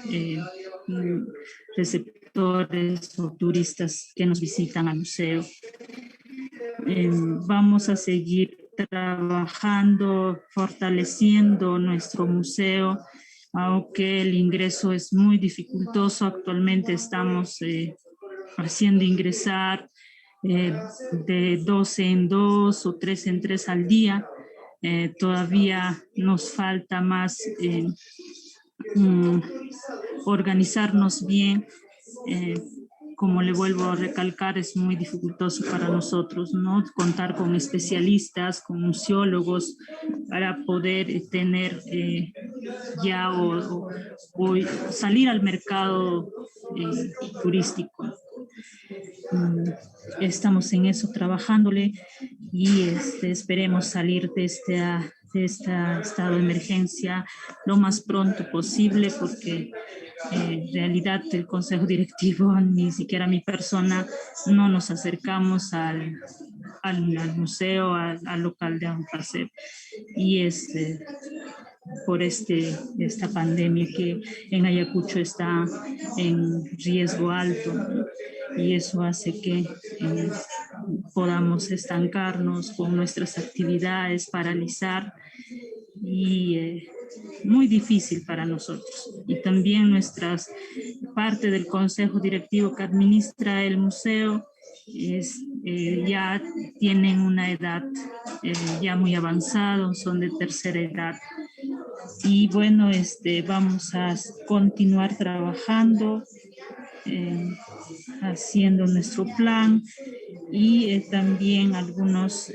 receptores o turistas que nos visitan al museo. Vamos a seguir trabajando, fortaleciendo nuestro museo, aunque el ingreso es muy dificultoso. Actualmente estamos haciendo ingresar de 2 en 2 o 3 en 3 al día. Todavía nos falta más organizarnos bien. Como le vuelvo a recalcar, es muy dificultoso para nosotros, ¿no? Contar con especialistas, con museólogos, para poder tener ya o salir al mercado turístico. Estamos en eso trabajándole y esperemos salir de este estado de emergencia lo más pronto posible, porque en realidad el consejo directivo, ni siquiera mi persona, no nos acercamos al museo, al local de ANFACEP, y por esta pandemia que en Ayacucho está en riesgo alto, ¿no? Y eso hace que podamos estancarnos con nuestras actividades, paralizar, y muy difícil para nosotros. Y también parte del consejo directivo que administra el museo ya tienen una edad ya muy avanzada, son de tercera edad. Y bueno, vamos a continuar trabajando, haciendo nuestro plan, y también algunos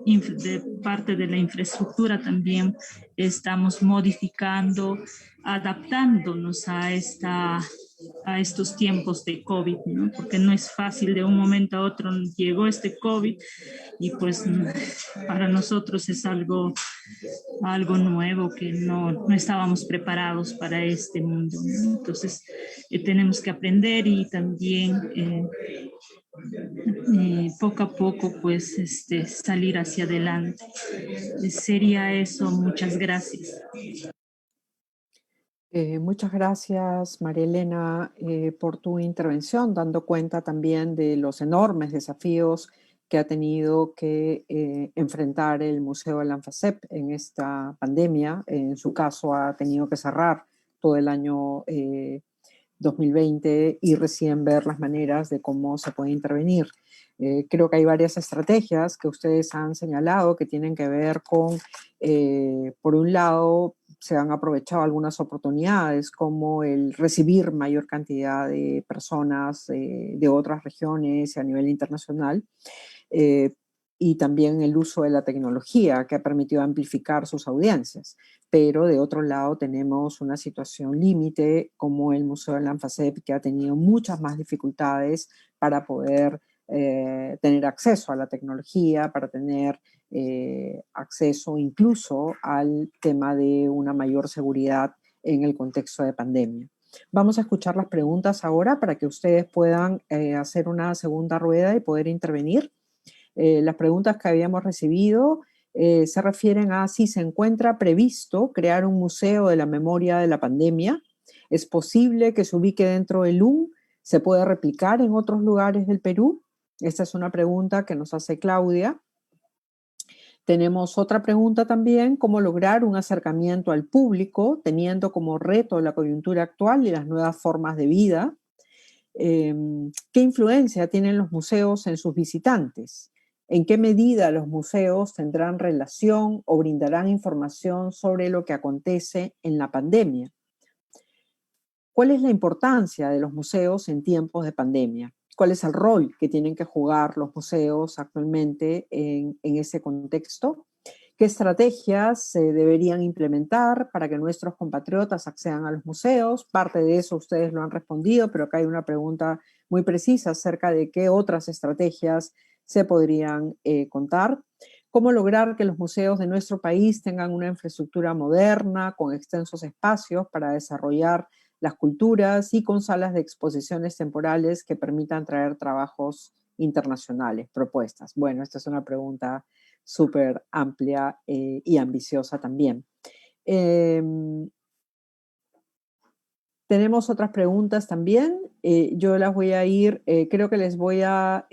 de parte de la infraestructura también estamos modificando, adaptándonos a estos tiempos de COVID, ¿no? Porque no es fácil, de un momento a otro llegó este COVID y pues para nosotros es algo nuevo, que no estábamos preparados para este mundo, ¿no? Entonces tenemos que aprender y también poco a poco pues salir hacia adelante. Sería eso, muchas gracias. Muchas gracias, María Elena, por tu intervención, dando cuenta también de los enormes desafíos que ha tenido que enfrentar el Museo del ANFACEP en esta pandemia. En su caso, ha tenido que cerrar todo el año 2020 y recién ver las maneras de cómo se puede intervenir. Creo que hay varias estrategias que ustedes han señalado que tienen que ver con, por un lado, se han aprovechado algunas oportunidades como el recibir mayor cantidad de personas de otras regiones y a nivel internacional, y también el uso de la tecnología que ha permitido amplificar sus audiencias. Pero de otro lado tenemos una situación límite como el Museo del ANFACEP, que ha tenido muchas más dificultades para poder tener acceso a la tecnología, para tener acceso incluso al tema de una mayor seguridad en el contexto de pandemia. Vamos a escuchar las preguntas ahora para que ustedes puedan hacer una segunda rueda y poder intervenir. Las preguntas que habíamos recibido se refieren a si se encuentra previsto crear un museo de la memoria de la pandemia. ¿Es posible que se ubique dentro del LUM? ¿Se puede replicar en otros lugares del Perú? Esta es una pregunta que nos hace Claudia. Tenemos otra pregunta también: ¿cómo lograr un acercamiento al público teniendo como reto la coyuntura actual y las nuevas formas de vida? ¿Qué influencia tienen los museos en sus visitantes? ¿En qué medida los museos tendrán relación o brindarán información sobre lo que acontece en la pandemia? ¿Cuál es la importancia de los museos en tiempos de pandemia? ¿Cuál es el rol que tienen que jugar los museos actualmente en ese contexto? ¿Qué estrategias se deberían implementar para que nuestros compatriotas accedan a los museos? Parte de eso ustedes lo han respondido, pero acá hay una pregunta muy precisa acerca de qué otras estrategias se podrían contar. cómo lograr que los museos de nuestro país tengan una infraestructura moderna, con extensos espacios para desarrollar las culturas y con salas de exposiciones temporales que permitan traer trabajos internacionales, propuestas. Bueno, esta es una pregunta súper amplia y ambiciosa también. Tenemos otras preguntas también. Yo las voy a ir, creo que les voy a,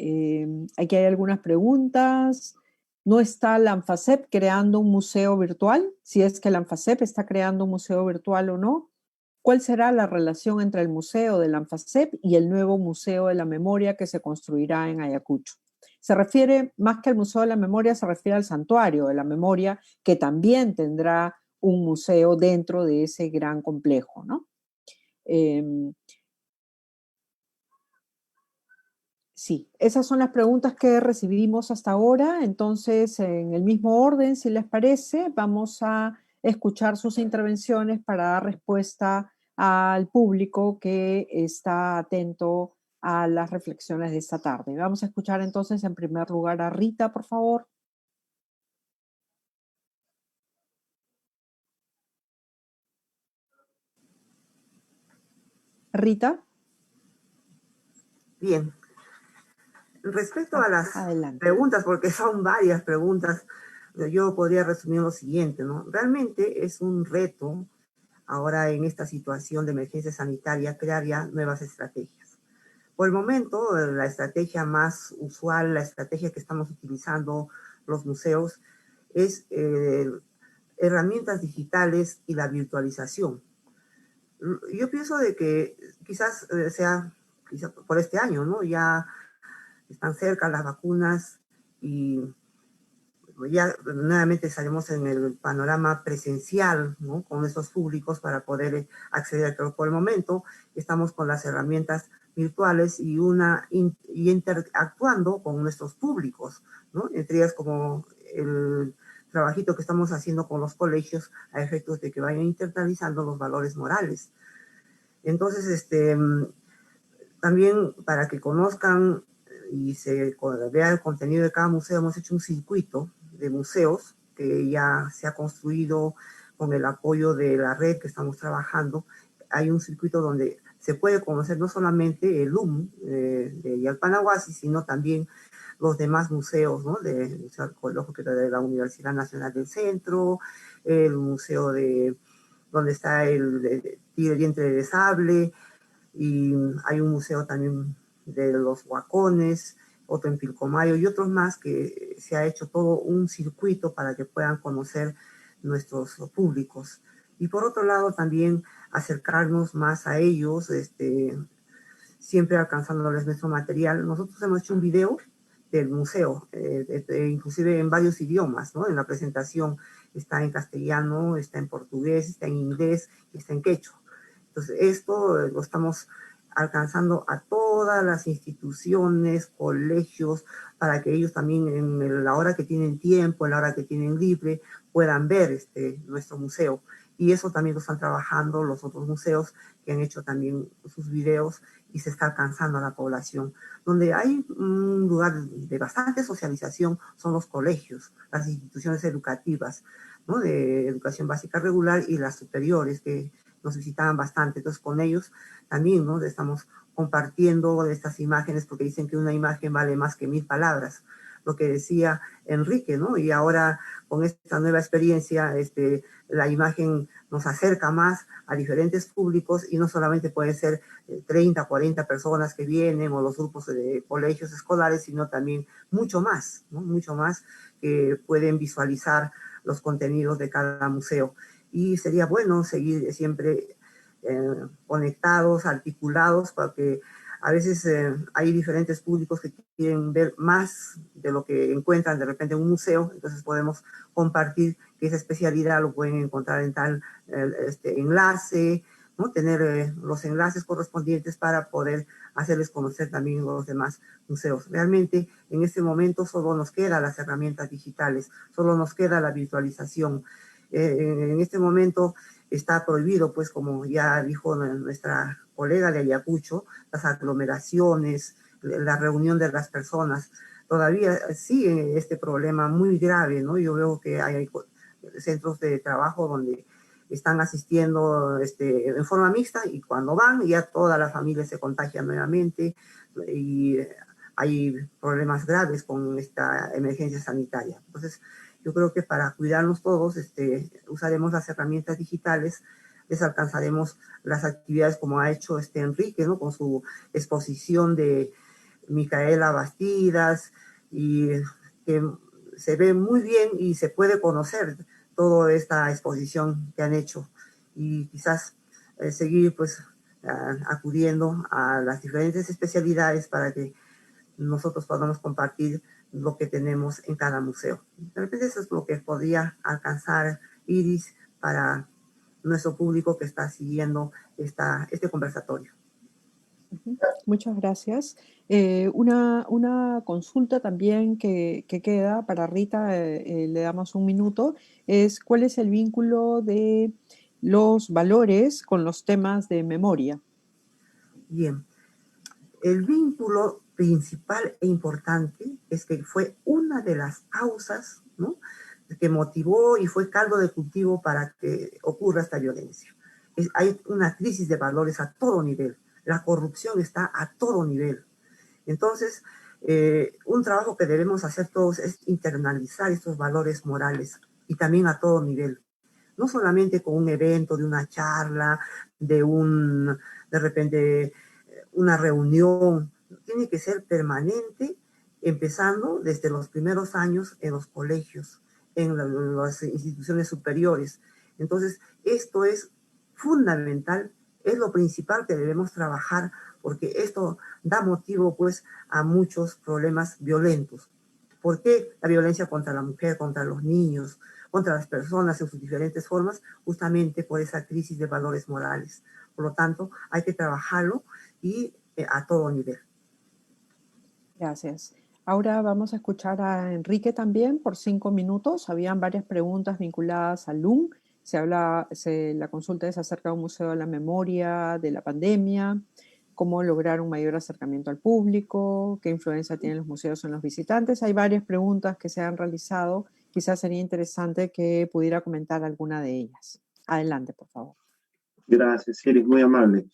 aquí hay algunas preguntas. ¿No está la ANFACEP creando un museo virtual? Si es que la ANFACEP está creando un museo virtual o no. ¿Cuál será la relación entre el museo de la ANFACEP y el nuevo Museo de la Memoria que se construirá en Ayacucho? Se refiere, más que al Museo de la Memoria, se refiere al Santuario de la Memoria, que también tendrá un museo dentro de ese gran complejo, ¿no? Sí, esas son las preguntas que recibimos hasta ahora. Entonces, en el mismo orden, si les parece, vamos a escuchar sus intervenciones para dar respuesta al público que está atento a las reflexiones de esta tarde. Vamos a escuchar entonces en primer lugar a Rita, por favor. Rita. Bien. Respecto a las Adelante. preguntas, porque son varias preguntas, yo podría resumir lo siguiente, ¿no? Realmente es un reto ahora en esta situación de emergencia sanitaria crear ya nuevas estrategias. Por el momento, la estrategia más usual, la estrategia que estamos utilizando los museos es herramientas digitales y la virtualización. Yo pienso de que quizás sea por este año, ¿no? Ya están cerca las vacunas y ya nuevamente salimos en el panorama presencial, ¿no? Con nuestros públicos para poder acceder, pero por el momento estamos con las herramientas virtuales y interactuando con nuestros públicos, ¿no? Entre ellas como el trabajito que estamos haciendo con los colegios a efectos de que vayan internalizando los valores morales. Entonces, también para que conozcan y se vea el contenido de cada museo, hemos hecho un circuito de museos que ya se ha construido con el apoyo de la red que estamos trabajando. Hay un circuito donde se puede conocer no solamente el LUM de Yalpanahuasi, sino también los demás museos, ¿no? Del Museo Arqueológico de la Universidad Nacional del Centro, el museo donde está el Vientre de Sable, y hay un museo también de los Huacones, otro en Pilcomayo y otros más que se ha hecho todo un circuito para que puedan conocer nuestros públicos. Y por otro lado también acercarnos más a ellos, siempre alcanzándoles nuestro material. Nosotros hemos hecho un video del museo, inclusive en varios idiomas, ¿no? En la presentación está en castellano, está en portugués, está en inglés y está en quechua. Entonces, esto lo estamos alcanzando a todas las instituciones, colegios, para que ellos también en la hora que tienen tiempo, en la hora que tienen libre, puedan ver nuestro museo. Y eso también lo están trabajando los otros museos que han hecho también sus videos y se está alcanzando a la población. Donde hay un lugar de bastante socialización son los colegios, las instituciones educativas, ¿no? De educación básica regular y las superiores que nos visitaban bastante. Entonces con ellos también, ¿no? Estamos compartiendo estas imágenes porque dicen que una imagen vale más que 1000 palabras. Lo que decía Enrique, ¿no? Y ahora con esta nueva experiencia, la imagen nos acerca más a diferentes públicos y no solamente pueden ser 30, 40 personas que vienen o los grupos de colegios escolares, sino también mucho más, ¿no? Mucho más que pueden visualizar los contenidos de cada museo. Y sería bueno seguir siempre conectados, articulados, porque a veces hay diferentes públicos que quieren ver más de lo que encuentran de repente en un museo, entonces podemos compartir que esa especialidad lo pueden encontrar en tal enlace, ¿no? Tener los enlaces correspondientes para poder hacerles conocer también los demás museos. Realmente en este momento solo nos quedan las herramientas digitales, solo nos queda la virtualización. En este momento está prohibido, pues como ya dijo nuestra colega de Ayacucho, las aglomeraciones, la reunión de las personas. todavía sigue este problema muy grave, ¿no? Yo veo que hay centros de trabajo donde están asistiendo en forma mixta y cuando van ya toda la familia se contagia nuevamente y hay problemas graves con esta emergencia sanitaria. Entonces, yo creo que para cuidarnos todos usaremos las herramientas digitales, les alcanzaremos las actividades como ha hecho Enrique, ¿no? Con su exposición de Micaela Bastidas, y que se ve muy bien y se puede conocer toda esta exposición que han hecho y quizás seguir pues acudiendo a las diferentes especialidades para que nosotros podamos compartir lo que tenemos en cada museo. De repente eso es lo que podría alcanzar Iris para nuestro público que está siguiendo este conversatorio. Muchas gracias. Una consulta también que queda para Rita, le damos un minuto, es ¿cuál es el vínculo de los valores con los temas de memoria? Bien, el vínculo principal e importante es que fue una de las causas, ¿no?, que motivó y fue caldo de cultivo para que ocurra esta violencia. Hay una crisis de valores a todo nivel. La corrupción está a todo nivel. Entonces, un trabajo que debemos hacer todos es internalizar estos valores morales y también a todo nivel. No solamente con un evento, de una charla, de repente, una reunión. Tiene que ser permanente, empezando desde los primeros años en los colegios, en las instituciones superiores. Entonces, esto es fundamental, es lo principal que debemos trabajar, porque esto da motivo pues a muchos problemas violentos. ¿Por qué la violencia contra la mujer, contra los niños, contra las personas en sus diferentes formas? Justamente por esa crisis de valores morales. Por lo tanto, hay que trabajarlo y a todo nivel. Gracias. Ahora vamos a escuchar a Enrique también por 5 minutos. Habían varias preguntas vinculadas al LUM. La consulta es acerca de un museo de la memoria, de la pandemia, cómo lograr un mayor acercamiento al público, qué influencia tienen los museos en los visitantes. Hay varias preguntas que se han realizado. Quizás sería interesante que pudiera comentar alguna de ellas. Adelante, por favor. Gracias, Iris, muy amable.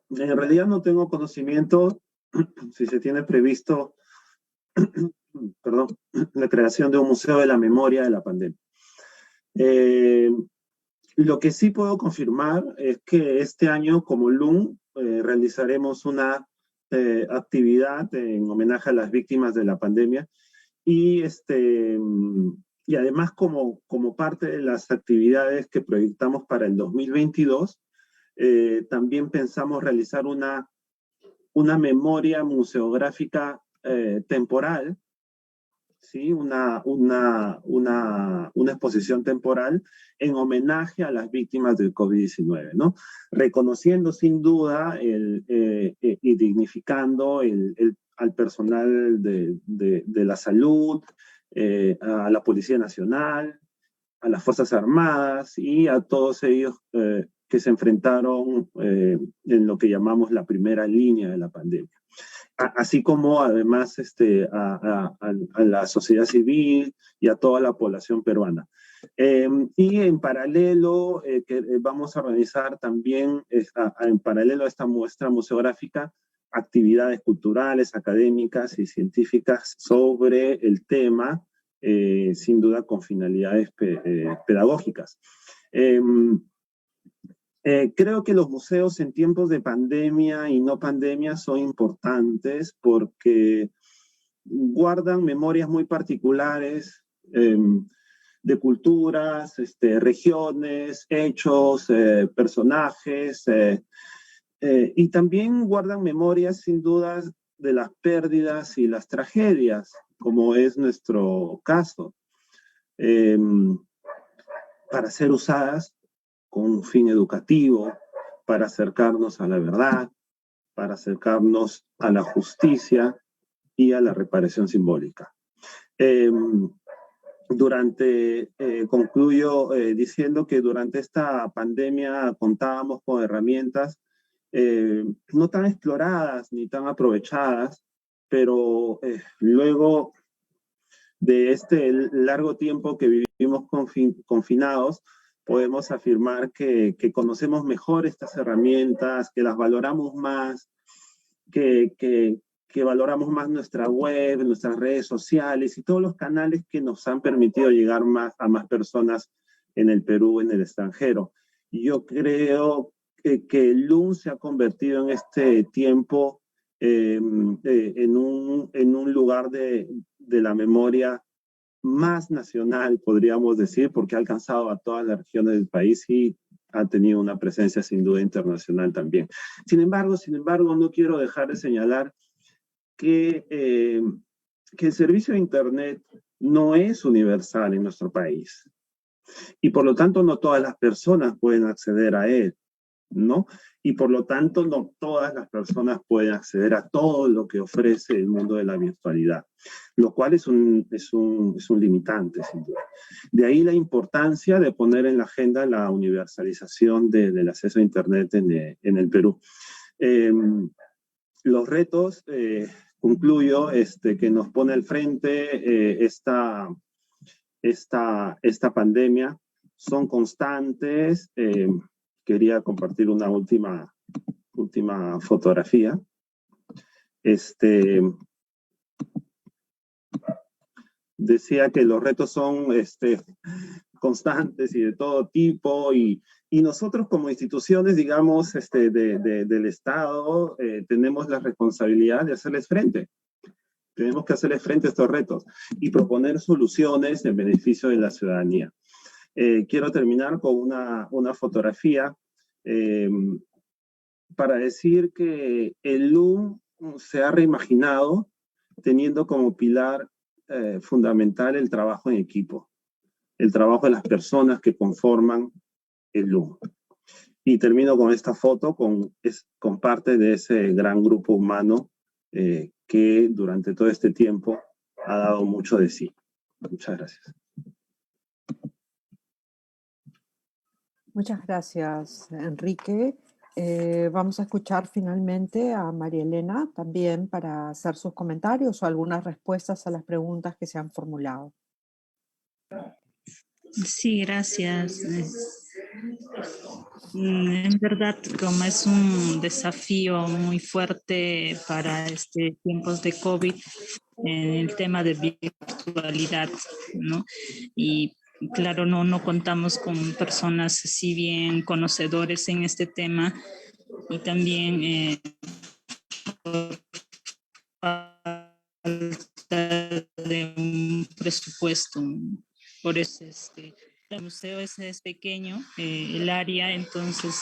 En realidad no tengo conocimiento si se tiene previsto, perdón, la creación de un museo de la memoria de la pandemia. Lo que sí puedo confirmar es que este año, como LUM, realizaremos una actividad en homenaje a las víctimas de la pandemia y además como parte de las actividades que proyectamos para el 2022, también pensamos realizar una memoria museográfica temporal, ¿sí? Una exposición temporal en homenaje a las víctimas del COVID-19, ¿no? Reconociendo sin duda y dignificando al personal de la salud, a la Policía Nacional, a las Fuerzas Armadas y a todos ellos que se enfrentaron en lo que llamamos la primera línea de la pandemia. Así como además a la sociedad civil y a toda la población peruana. Y en paralelo, vamos a organizar también, en paralelo a esta muestra museográfica, actividades culturales, académicas y científicas sobre el tema, sin duda con finalidades pedagógicas. Creo que los museos en tiempos de pandemia y no pandemia son importantes porque guardan memorias muy particulares de culturas, regiones, hechos, personajes, y también guardan memorias sin duda de las pérdidas y las tragedias, como es nuestro caso, para ser usadas con un fin educativo, para acercarnos a la verdad, para acercarnos a la justicia y a la reparación simbólica. Concluyo diciendo que durante esta pandemia contábamos con herramientas no tan exploradas ni tan aprovechadas, pero luego de este largo tiempo que vivimos confinados, podemos afirmar que conocemos mejor estas herramientas, que las valoramos más, que valoramos más nuestra web, nuestras redes sociales y todos los canales que nos han permitido llegar a más personas en el Perú, en el extranjero. Y yo creo que el LUM se ha convertido en este tiempo en un lugar de la memoria más nacional, podríamos decir, porque ha alcanzado a todas las regiones del país y ha tenido una presencia sin duda internacional también. Sin embargo, no quiero dejar de señalar que el servicio de Internet no es universal en nuestro país y por lo tanto no todas las personas pueden acceder a él, ¿no? Y por lo tanto no todas las personas pueden acceder a todo lo que ofrece el mundo de la virtualidad, lo cual es un limitante, sin duda. De ahí la importancia de poner en la agenda la universalización del acceso a Internet en el Perú. Los retos, concluyo, que nos pone al frente esta pandemia son constantes. Quería compartir una última fotografía. Decía que los retos son constantes y de todo tipo, y nosotros como instituciones, digamos, del Estado, tenemos la responsabilidad de hacerles frente. Tenemos que hacerles frente a estos retos y proponer soluciones en beneficio de la ciudadanía. Quiero terminar con una fotografía para decir que el LUM se ha reimaginado teniendo como pilar fundamental el trabajo en equipo, el trabajo de las personas que conforman el LUM. Y termino con esta foto, con parte de ese gran grupo humano que durante todo este tiempo ha dado mucho de sí. Muchas gracias. Muchas gracias, Enrique. Vamos a escuchar finalmente a María Elena también para hacer sus comentarios o algunas respuestas a las preguntas que se han formulado. Sí, gracias. En verdad, como es un desafío muy fuerte para tiempos de COVID, en el tema de virtualidad, ¿no? Y claro, no contamos con personas así bien conocedores en este tema, y también por falta de un presupuesto. Por eso el museo es pequeño, el área, entonces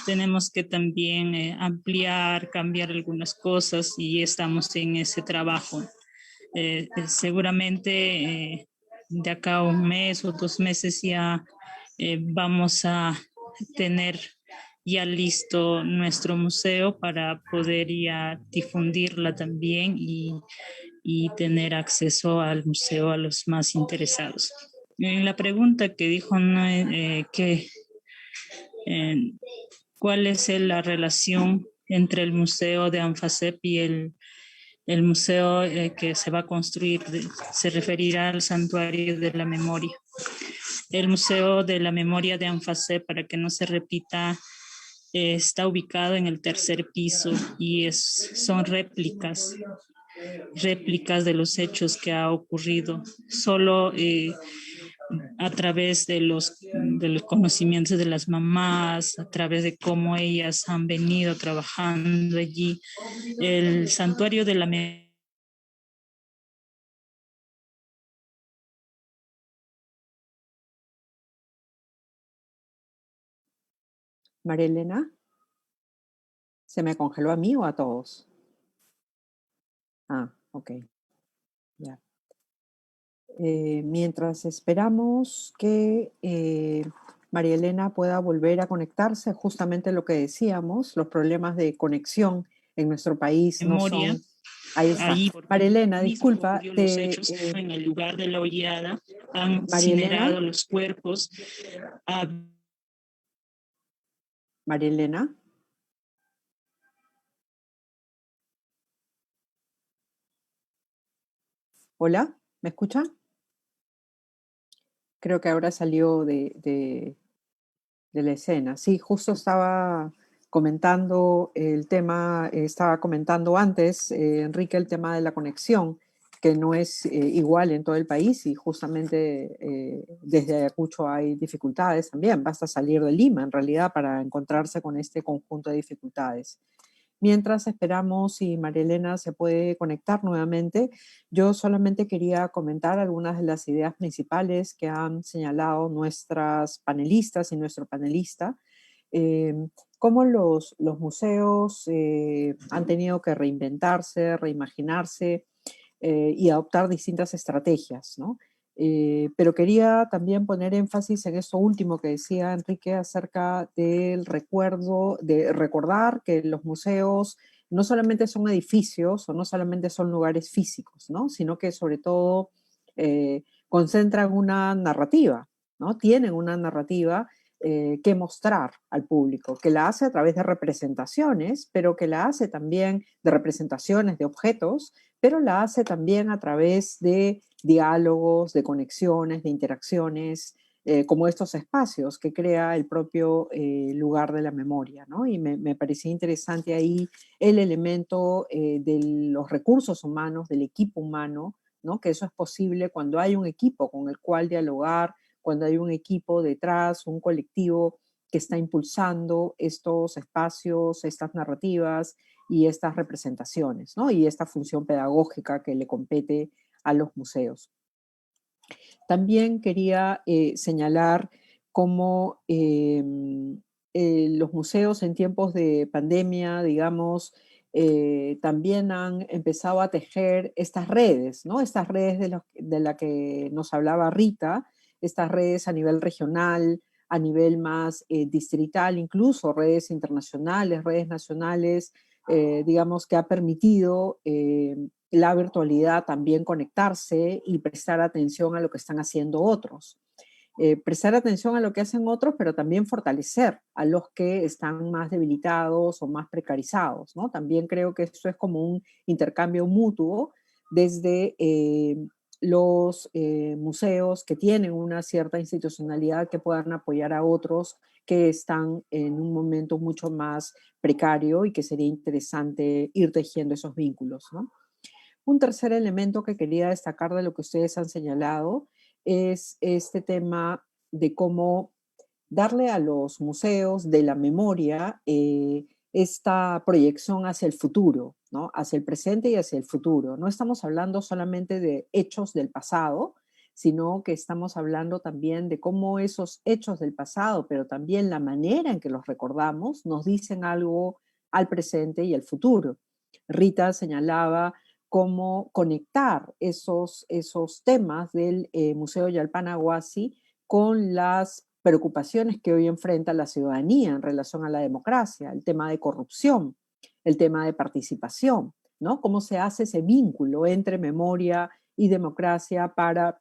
tenemos que también ampliar, cambiar algunas cosas, y estamos en ese trabajo. Seguramente de acá a un mes o 2 meses ya vamos a tener ya listo nuestro museo para poder ya difundirla también y tener acceso al museo a los más interesados. En la pregunta que dijo, ¿cuál es la relación entre el museo de ANFACEP y el museo que se va a construir? Se referirá al Santuario de la Memoria. El Museo de la Memoria de ANFACEP, para que no se repita, está ubicado en el 3er piso y son réplicas de los hechos que ha ocurrido. Solo a través de los conocimientos de las mamás, a través de cómo ellas han venido trabajando allí, el Santuario de la Memoria. María Elena, ¿se me congeló a mí o a todos? Ah, ok. Ya. Mientras esperamos que María Elena pueda volver a conectarse, justamente lo que decíamos, los problemas de conexión en nuestro país Memoria, no son... Ahí está. ahí, María Elena, disculpa. Los hechos en el lugar de la hollada han María incinerado Elena, los cuerpos. María Elena. Hola, ¿me escucha? Creo que ahora salió de la escena. Sí, justo estaba comentando el tema, estaba comentando antes, Enrique, el tema de la conexión, que no es igual en todo el país y justamente desde Ayacucho hay dificultades también. Basta salir de Lima, en realidad, para encontrarse con este conjunto de dificultades. Mientras esperamos si María Elena se puede conectar nuevamente, yo solamente quería comentar algunas de las ideas principales que han señalado nuestras panelistas y nuestro panelista, eh, cómo los museos han tenido que reinventarse, reimaginarse y adoptar distintas estrategias, ¿no? Pero quería también poner énfasis en esto último que decía Enrique acerca del recuerdo, de recordar que los museos no solamente son edificios o no solamente son lugares físicos, ¿no? Sino que sobre todo concentran una narrativa, ¿no? Tienen una narrativa que mostrar al público, que la hace a través de representaciones, pero que la hace también de representaciones de objetos, pero la hace también a través de diálogos, de conexiones, de interacciones, como estos espacios que crea el propio lugar de la memoria, ¿no? Y me parecía interesante ahí el elemento de los recursos humanos, del equipo humano, ¿no? Que eso es posible cuando hay un equipo con el cual dialogar, cuando hay un equipo detrás, un colectivo que está impulsando estos espacios, estas narrativas y estas representaciones, ¿no? Y esta función pedagógica que le compete a los museos. También quería señalar cómo los museos en tiempos de pandemia, digamos, también han empezado a tejer estas redes, ¿no? Estas redes de las que nos hablaba Rita, estas redes a nivel regional, a nivel más distrital, incluso redes internacionales, redes nacionales, digamos, que ha permitido la virtualidad también conectarse y prestar atención a lo que están haciendo otros. Prestar atención a lo que hacen otros, pero también fortalecer a los que están más debilitados o más precarizados, ¿no? También creo que esto es como un intercambio mutuo desde los museos que tienen una cierta institucionalidad que puedan apoyar a otros que están en un momento mucho más precario y que sería interesante ir tejiendo esos vínculos, ¿no? Un tercer elemento que quería destacar de lo que ustedes han señalado es este tema de cómo darle a los museos de la memoria esta proyección hacia el futuro, ¿no? Hacia el presente y hacia el futuro. No estamos hablando solamente de hechos del pasado, sino que estamos hablando también de cómo esos hechos del pasado, pero también la manera en que los recordamos, nos dicen algo al presente y al futuro. Rita señalaba cómo conectar esos temas del Museo Yalpana Huasi con las preocupaciones que hoy enfrenta la ciudadanía en relación a la democracia, el tema de corrupción, el tema de participación, ¿no? Cómo se hace ese vínculo entre memoria y democracia para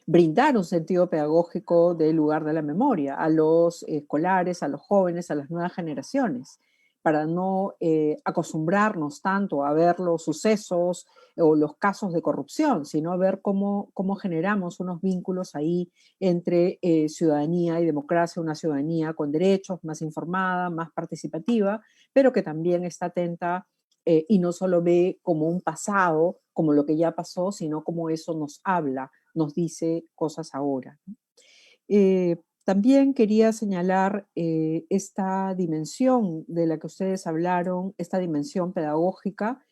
brindar un sentido pedagógico del lugar de la memoria a los escolares, a los jóvenes, a las nuevas generaciones, para no acostumbrarnos tanto a ver los sucesos o los casos de corrupción, sino a ver cómo generamos unos vínculos ahí entre ciudadanía y democracia, una ciudadanía con derechos, más informada, más participativa, pero que también está atenta y no solo ve como un pasado, como lo que ya pasó, sino como eso nos habla, nos dice cosas ahora. También quería señalar esta dimensión de la que ustedes hablaron, esta dimensión pedagógica,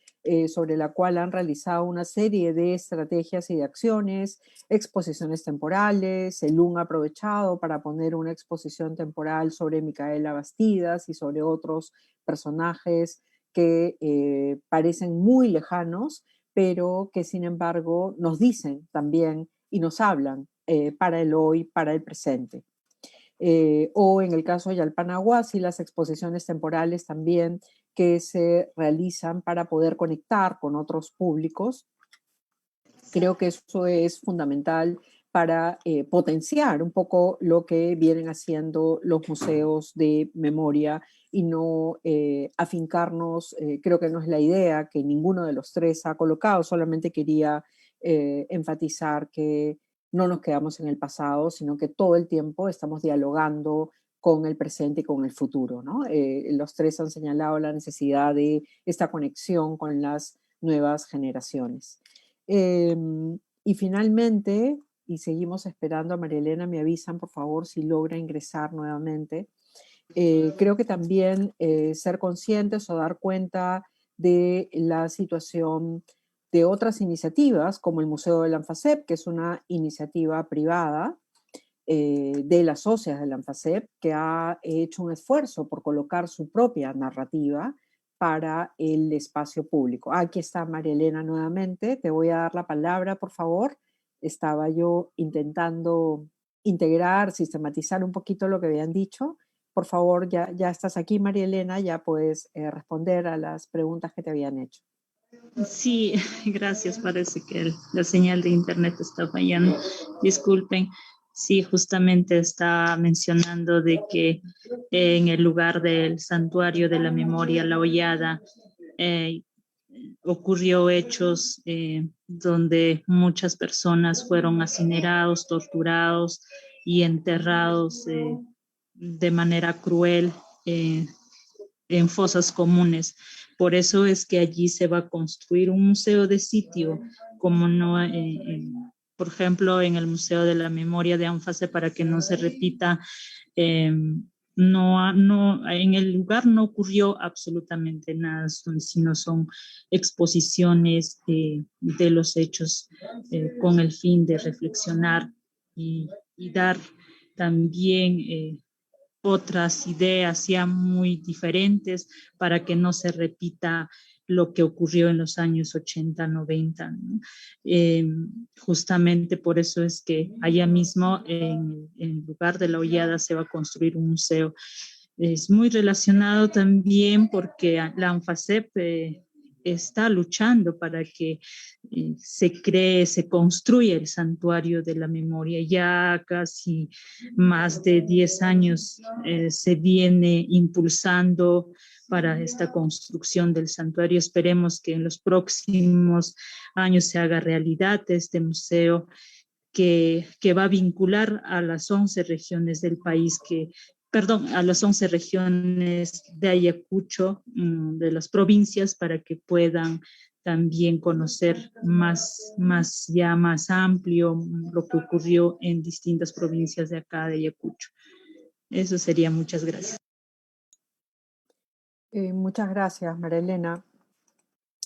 sobre la cual han realizado una serie de estrategias y de acciones, exposiciones temporales, el LUN ha aprovechado para poner una exposición temporal sobre Micaela Bastidas y sobre otros personajes que parecen muy lejanos, pero que sin embargo nos dicen también y nos hablan para el hoy, para el presente. O en el caso de Yalpana Huasi, las exposiciones temporales también que se realizan para poder conectar con otros públicos. Creo que eso es fundamental para potenciar un poco lo que vienen haciendo los museos de memoria y no afincarnos, creo que no es la idea que ninguno de los tres ha colocado, solamente quería enfatizar que no nos quedamos en el pasado, sino que todo el tiempo estamos dialogando con el presente y con el futuro, ¿no? Los tres han señalado la necesidad de esta conexión con las nuevas generaciones. Y finalmente, y seguimos esperando a María Elena, me avisan por favor si logra ingresar nuevamente. Creo que también ser conscientes o dar cuenta de la situación de otras iniciativas, como el Museo del ANFACEP, que es una iniciativa privada de las socias del ANFACEP, que ha hecho un esfuerzo por colocar su propia narrativa para el espacio público. Aquí está María Elena nuevamente, te voy a dar la palabra, por favor. Estaba yo intentando integrar, sistematizar un poquito lo que habían dicho. Por favor, ya estás aquí, María Elena, ya puedes responder a las preguntas que te habían hecho. Sí, gracias. Parece que la señal de internet está fallando. Disculpen. Sí, justamente está mencionando de que en el lugar del Santuario de la Memoria La Hollada ocurrió hechos donde muchas personas fueron incinerados, torturados y enterrados de manera cruel en fosas comunes. Por eso es que allí se va a construir un museo de sitio, como no, por ejemplo, en el Museo de la Memoria de ANFACE, para que no se repita. En el lugar no ocurrió absolutamente nada, sino son exposiciones de los hechos con el fin de reflexionar y dar también otras ideas ya muy diferentes para que no se repita lo que ocurrió en los años 80, 90, ¿no? Justamente por eso es que allá mismo, en el lugar de La Hollada, se va a construir un museo. Es muy relacionado también porque la ANFACEP está luchando para que se cree, se construya el santuario de la memoria. Ya casi más de 10 años se viene impulsando para esta construcción del santuario. Esperemos que en los próximos años se haga realidad este museo que va a vincular a las 11 regiones del país a las 11 regiones de Ayacucho, de las provincias, para que puedan también conocer más amplio lo que ocurrió en distintas provincias de acá de Ayacucho. Eso sería. Muchas gracias. Muchas gracias, María Elena.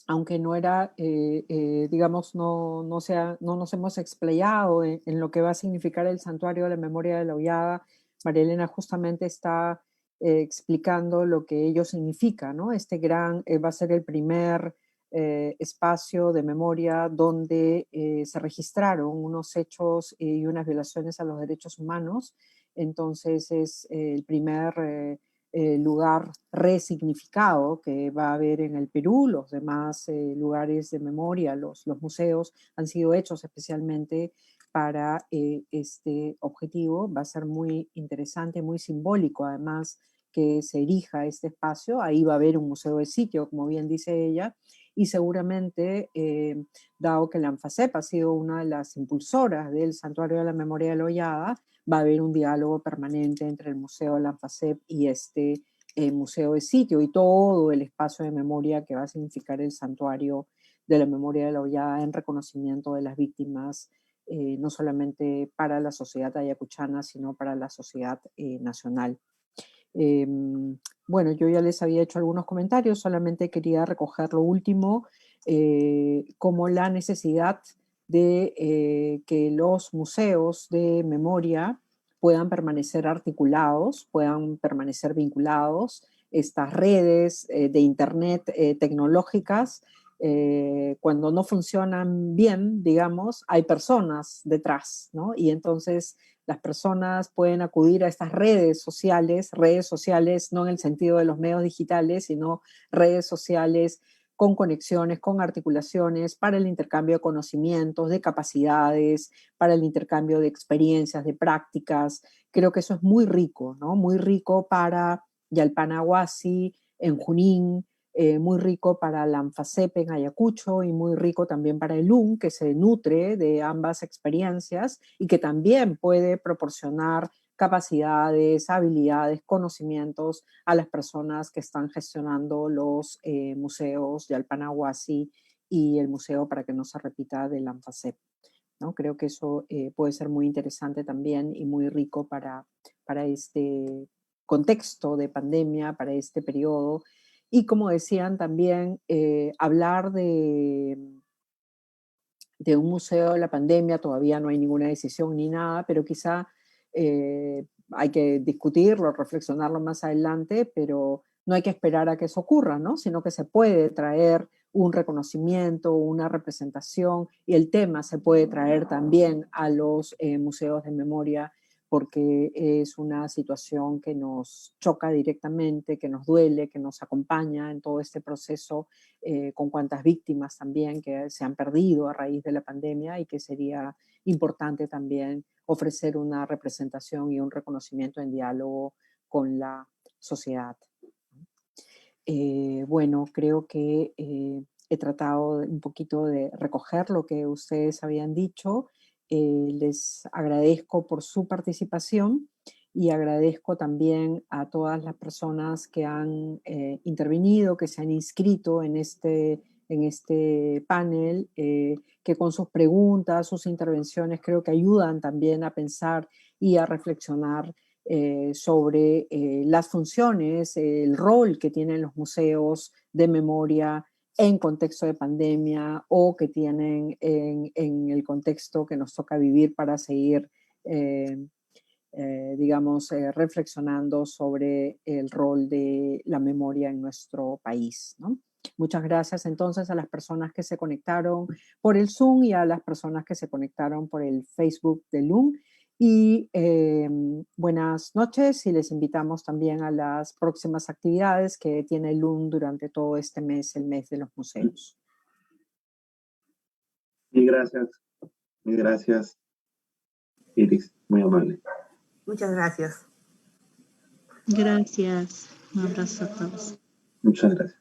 Aunque no era, digamos, no nos hemos explayado en lo que va a significar el Santuario de la Memoria de La Hollada, María Elena justamente está explicando lo que ello significa, ¿no? Este gran, va a ser el primer espacio de memoria donde se registraron unos hechos y unas violaciones a los derechos humanos. Entonces es el primer lugar resignificado que va a haber en el Perú. Los demás lugares de memoria, los museos, han sido hechos especialmente para este objetivo. Va a ser muy interesante, muy simbólico además que se erija este espacio. Ahí va a haber un museo de sitio, como bien dice ella, y seguramente, dado que la ANFACEP ha sido una de las impulsoras del Santuario de la Memoria de La Hollada, va a haber un diálogo permanente entre el Museo de la ANFACEP y este museo de sitio y todo el espacio de memoria que va a significar el Santuario de la Memoria de La Hollada en reconocimiento de las víctimas, no solamente para la sociedad ayacuchana, sino para la sociedad nacional. Bueno, yo ya les había hecho algunos comentarios, solamente quería recoger lo último, como la necesidad de que los museos de memoria puedan permanecer articulados, puedan permanecer vinculados. Estas redes de internet tecnológicas, cuando no funcionan bien, digamos, hay personas detrás, ¿no? Y entonces las personas pueden acudir a estas redes sociales no en el sentido de los medios digitales, sino redes sociales con conexiones, con articulaciones, para el intercambio de conocimientos, de capacidades, para el intercambio de experiencias, de prácticas. Creo que eso es muy rico, ¿no? Muy rico para Yalpana-Huasi en Junín, muy rico para la ANFACEP en Ayacucho y muy rico también para el LUM, que se nutre de ambas experiencias y que también puede proporcionar capacidades, habilidades, conocimientos a las personas que están gestionando los museos de Yalpana-Huasi y el museo para que no se repita del ANFACEP, ¿no? Creo que eso puede ser muy interesante también y muy rico para este contexto de pandemia, para este periodo. Y como decían también, hablar de un museo de la pandemia, todavía no hay ninguna decisión ni nada, pero quizá hay que discutirlo, reflexionarlo más adelante, pero no hay que esperar a que eso ocurra, ¿no? Sino que se puede traer un reconocimiento, una representación, y el tema se puede traer también a los museos de memoria, porque es una situación que nos choca directamente, que nos duele, que nos acompaña en todo este proceso, con cuantas víctimas también que se han perdido a raíz de la pandemia, y que sería importante también ofrecer una representación y un reconocimiento en diálogo con la sociedad. Bueno, creo que he tratado un poquito de recoger lo que ustedes habían dicho. Les agradezco por su participación y agradezco también a todas las personas que han intervenido, que se han inscrito en este panel, que con sus preguntas, sus intervenciones, creo que ayudan también a pensar y a reflexionar sobre las funciones, el rol que tienen los museos de memoria en contexto de pandemia, o que tienen en el contexto que nos toca vivir para seguir, digamos, reflexionando sobre el rol de la memoria en nuestro país, ¿no? Muchas gracias entonces a las personas que se conectaron por el Zoom y a las personas que se conectaron por el Facebook de LUM. Y buenas noches, y les invitamos también a las próximas actividades que tiene el LUM durante todo este mes, el mes de los museos. Mil gracias, Iris, muy amable. Muchas gracias. Gracias. Un abrazo a todos. Muchas gracias.